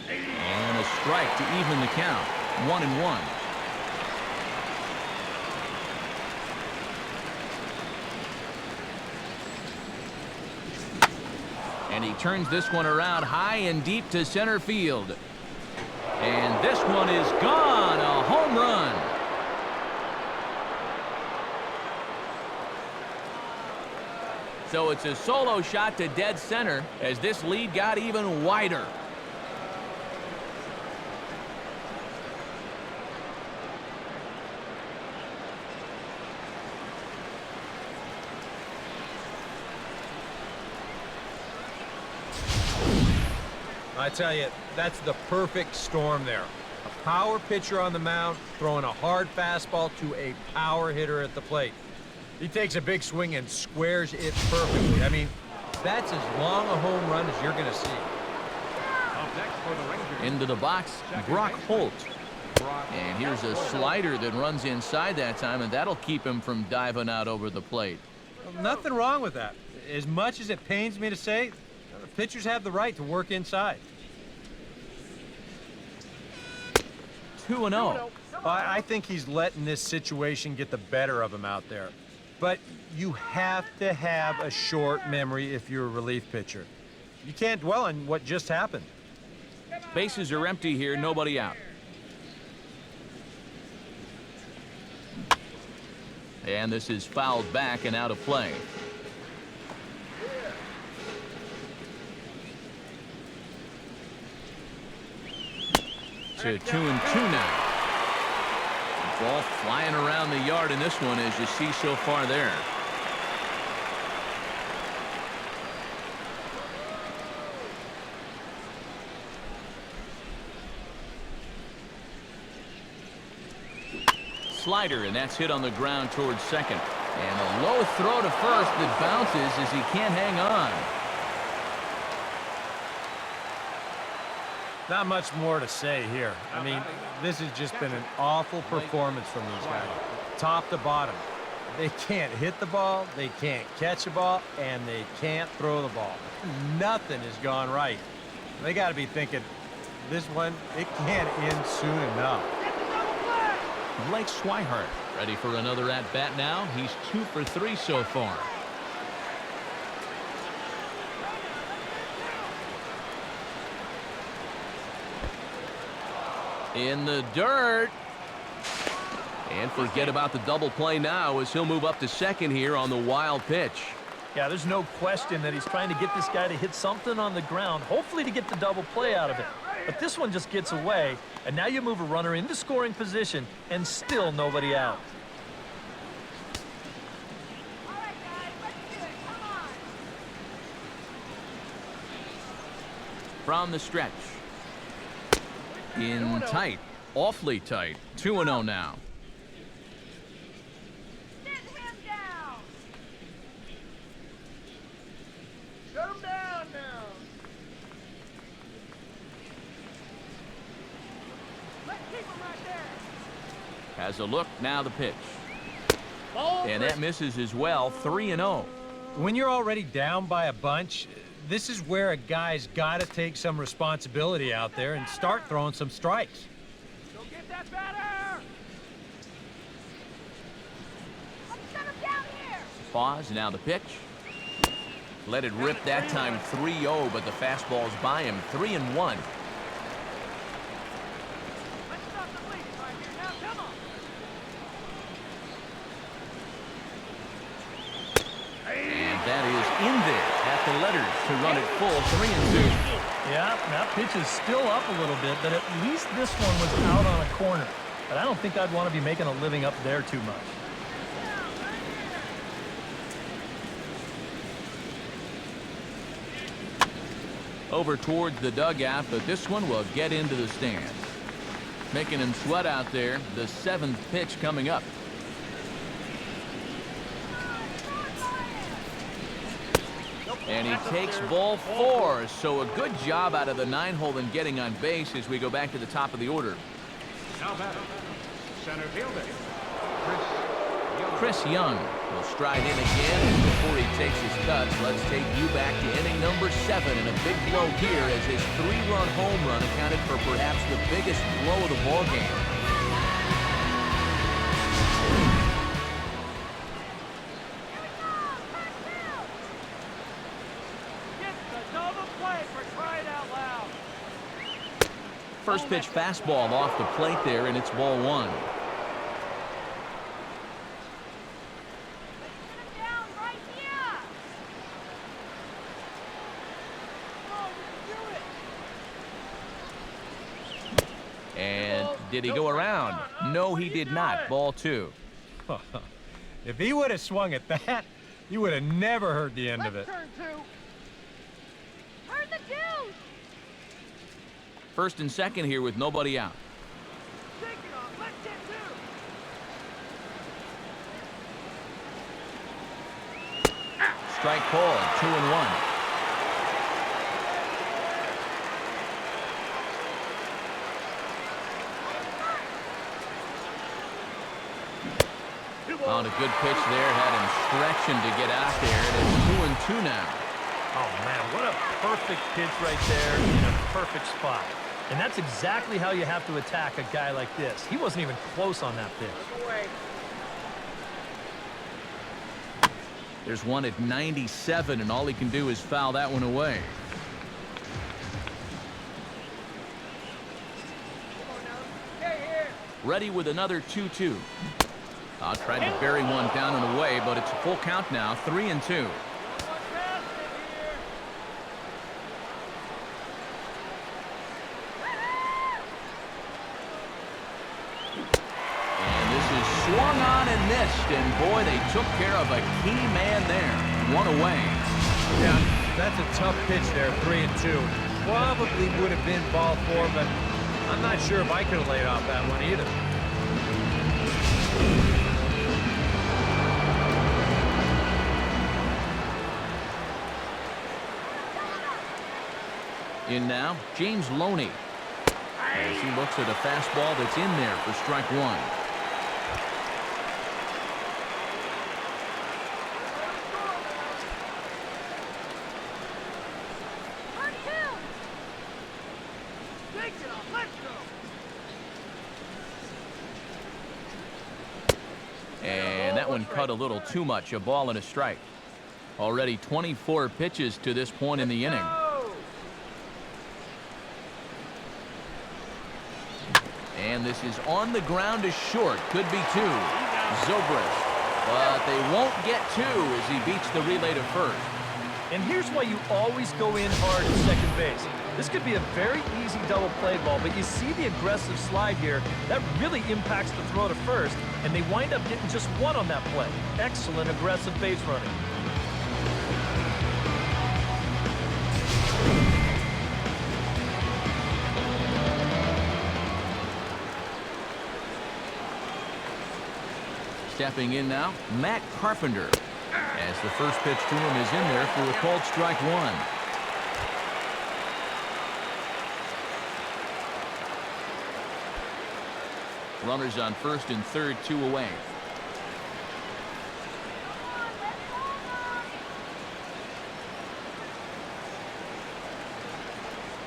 And a strike to even the count. 1-1. And he turns this one around high and deep to center field. And this one is gone. A home run. So it's a solo shot to dead center as this lead got even wider. I tell you, that's the perfect storm there. A power pitcher on the mound throwing a hard fastball to a power hitter at the plate. He takes a big swing and squares it perfectly. I mean, that's as long a home run as you're going to see. Up next for the Rangers. Into the box, Brock Holt. And here's a slider that runs inside that time, and that'll keep him from diving out over the plate. Well, nothing wrong with that. As much as it pains me to say, the pitchers have the right to work inside. 2-0. I think he's letting this situation get the better of him out there. But you have to have a short memory if you're a relief pitcher. You can't dwell on what just happened. Bases are empty here, nobody out. And this is fouled back and out of play. To 2-2 now. Ball flying around the yard in this one, as you see so far there. Slider, and that's hit on the ground towards second. And a low throw to first that bounces as he can't hang on. Not much more to say here. I mean, this has just been an awful performance from these guys, top to bottom. They can't hit the ball, they can't catch the ball, and they can't throw the ball. Nothing has gone right. They got to be thinking, this one, it can't end soon enough. Blake Schweihert ready for another at-bat now. He's 2 for 3 so far. In the dirt. And forget about the double play now as he'll move up to second here on the wild pitch. Yeah, there's no question that he's trying to get this guy to hit something on the ground, hopefully to get the double play out of it. But this one just gets away, and now you move a runner into scoring position, and still nobody out. All right, guys, let's do it. Come on. From the stretch. In tight. Awfully tight. 2-0 now. Sit him down. Shut him down now. Let's keep him right there. Has a look. Now the pitch. And that misses as well. 3-0. When you're already down by a bunch, this is where a guy's got to take some responsibility out there and start throwing some strikes. Go get that batter. Let's shut him down here. Pause. Now the pitch. Let it rip that time. 3-0, but the fastball's by him. 3-1. Let's stop the bleeding right here. Now, come on. And that is in there at the letters to run it full. 3-2. Yeah, that pitch is still up a little bit, but at least this one was out on a corner. But I don't think I'd want to be making a living up there too much. Over towards the dugout, but this one will get into the stands. Making him sweat out there. The 7th pitch coming up. And he takes ball 4, so a good job out of the 9-hole in getting on base as we go back to the top of the order. Now batting, center fielder, Chris Young will stride in again, and before he takes his cuts, let's take you back to inning number 7, and a big blow here as his 3-run home run accounted for perhaps the biggest blow of the ballgame. First pitch fastball off the plate there, and it's ball 1. And did he go around? No, he did not. Ball 2. If he would have swung at that, you would have never heard the end of it. Turn 2. Turn the deuce. First and second here with nobody out. Take it off. Let's get 2. Strike called. 2-1. On a good pitch there, had him stretching to get out there. And it's 2-2 now. Oh, man, what a perfect pitch right there in a perfect spot. And that's exactly how you have to attack a guy like this. He wasn't even close on that pitch. There's one at 97, and all he can do is foul that one away. Ready with another 2-2. I'll try to bury one down and away, but it's a full count now. 3-2. Swung on and missed, and boy, they took care of a key man there. 1 away. Yeah, that's a tough pitch there, 3-2. Probably would have been ball 4, but I'm not sure if I could have laid off that one either. In now, James Loney. As he looks at a fastball that's in there for strike one. And that one cut a little too much, a ball and a strike. Already 24 pitches to this point in the inning. And this is on the ground to short. Could be two. Zobrist. But they won't get two as he beats the relay to first. And here's why you always go in hard at second base. This could be a very easy double play ball, but you see the aggressive slide here. That really impacts the throw to first, and they wind up getting just one on that play. Excellent aggressive base running. Stepping in now, Matt Carpenter. As the first pitch to him is in there for a called strike one. Runners on first and third, 2 away.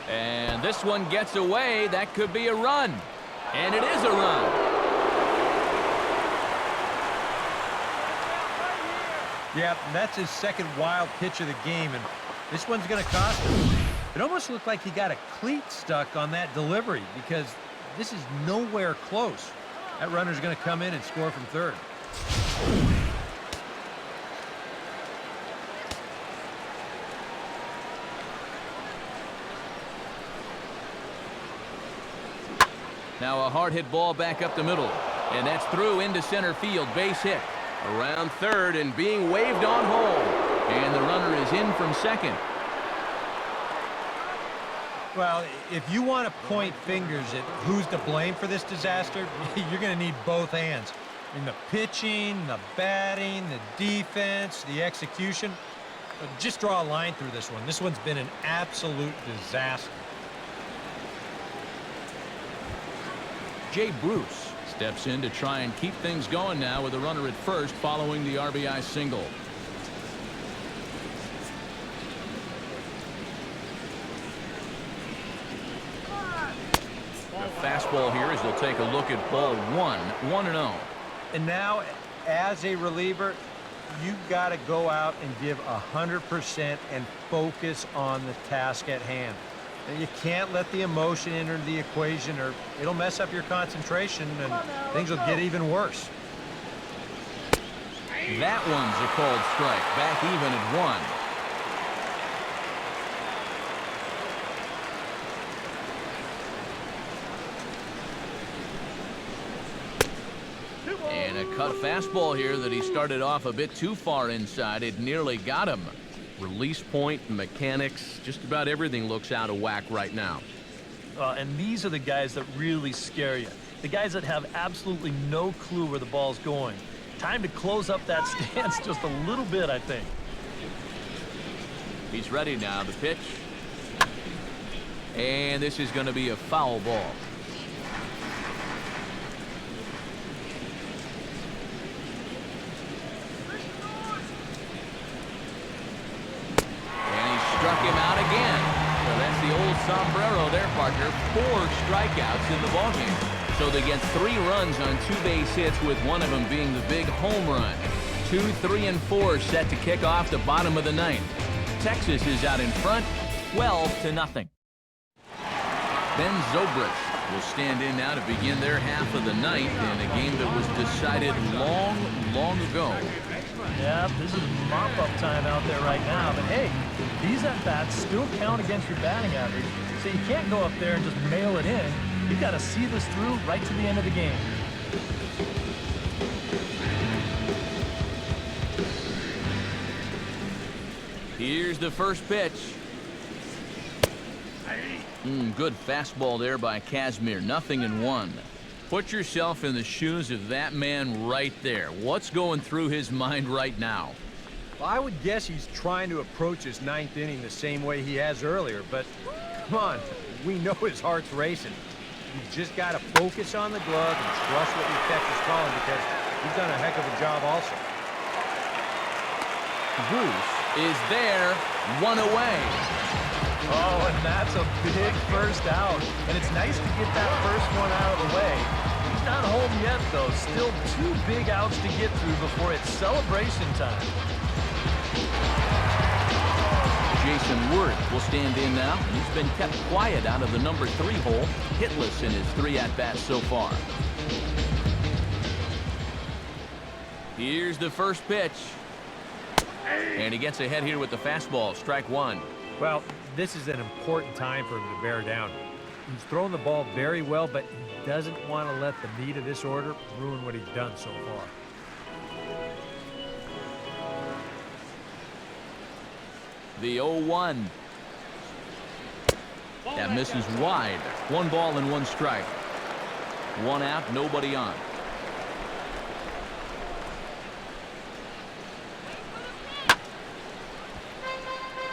And this one gets away. That could be a run. And it is a run. Yeah, that's his second wild pitch of the game, and this one's going to cost him. It almost looked like he got a cleat stuck on that delivery because this is nowhere close. That runner's going to come in and score from third. Now a hard hit ball back up the middle, and that's through into center field, base hit. Around third and being waved on home. And the runner is in from second. Well, if you want to point fingers at who's to blame for this disaster, you're going to need both hands. I mean, the pitching, the batting, the defense, the execution. Just draw a line through this one. This one's been an absolute disaster. Jay Bruce steps in to try and keep things going now with a runner at first following the RBI single. The fastball here as they'll take a look at ball one, 1-0. And now, as a reliever, you've got to go out and give 100% and focus on the task at hand. And you can't let the emotion enter the equation or it'll mess up your concentration and things will get even worse. That one's a called strike. Back even at 1. And a cut fastball here that he started off a bit too far inside. It nearly got him. Release point, mechanics, just about everything looks out of whack right now. And these are the guys that really scare you. The guys that have absolutely no clue where the ball's going. Time to close up that stance just a little bit, I think. He's ready now, the pitch. And this is going to be a foul ball. Struck him out again. So that's the old sombrero there, partner. 4 strikeouts in the ballgame. So they get 3 runs on 2 base hits, with one of them being the big home run. 2, 3, and 4 set to kick off the bottom of the 9th. Texas is out in front, 12-0. Ben Zobrist will stand in now to begin their half of the 9th in a game that was decided long, long ago. Yeah, this is mop-up time out there right now. But hey, these at-bats still count against your batting average. So you can't go up there and just mail it in. You've got to see this through right to the end of the game. Here's the first pitch. Good fastball there by Kazmir. 0-1. Put yourself in the shoes of that man right there. What's going through his mind right now? Well, I would guess he's trying to approach his 9th inning the same way he has earlier, but come on, we know his heart's racing. You've just got to focus on the glove and trust what your catcher's calling, because he's done a heck of a job also. Bruce is there, one away. Oh, and that's a big first out. And it's nice to get that first one out of the way. He's not home yet, though. Still 2 big outs to get through before it's celebration time. Jason Worth will stand in now. He's been kept quiet out of the number 3 hole, hitless in his 3 at-bats so far. Here's the first pitch. And he gets ahead here with the fastball, strike 1. Well, this is an important time for him to bear down. He's thrown the ball very well, but he doesn't want to let the meat of this order ruin what he's done so far. The 0-1. That misses wide. 1 ball and 1 strike. 1 out, nobody on.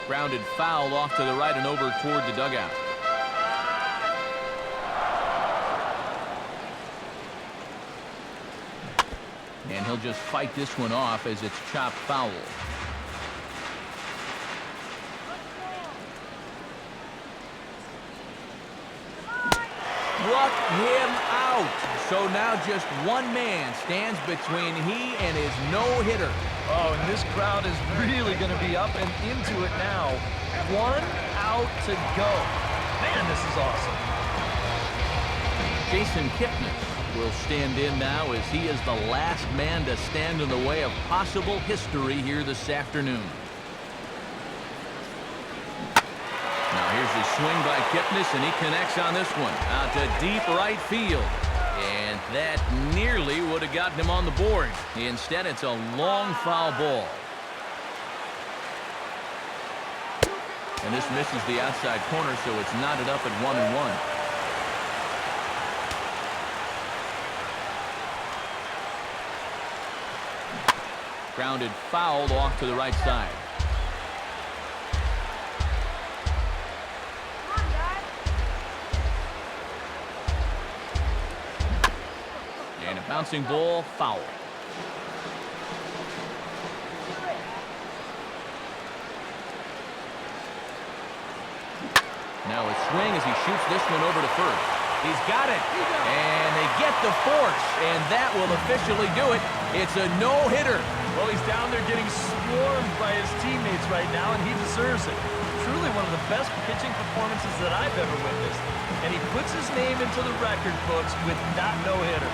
Grounded foul off to the right and over toward the dugout. And he'll just fight this one off as it's chopped foul. Struck him out. So now just 1 man stands between he and his no-hitter. Oh, and this crowd is really going to be up and into it now. 1 out to go. Man, this is awesome. Jason Kipnis will stand in now as he is the last man to stand in the way of possible history here this afternoon. Now here's the swing by Kipnis, and he connects on this one out to deep right field. And that nearly would have gotten him on the board. Instead, it's a long foul ball. And this misses the outside corner, so it's knotted up at 1-1. Grounded foul off to the right side. And a bouncing ball, foul. Now a swing as he shoots this one over to first. He's got it. And they get the force, and that will officially do it. It's a no-hitter. Well, he's down there getting swarmed by his teammates right now, and he deserves it. Truly one of the best pitching performances that I've ever witnessed. And he puts his name into the record books with that no-hitter.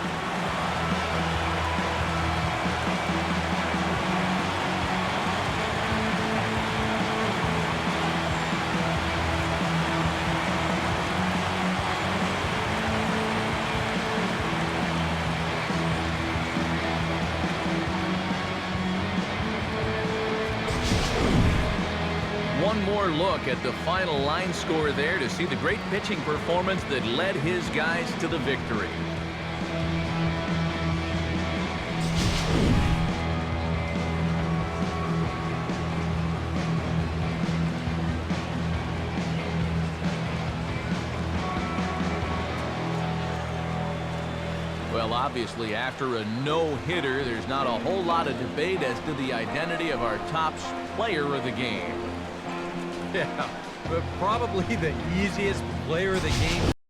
One more look at the final line score there to see the great pitching performance that led his guys to the victory. Well, obviously, after a no-hitter, there's not a whole lot of debate as to the identity of our top player of the game. Yeah, but probably the easiest player of the game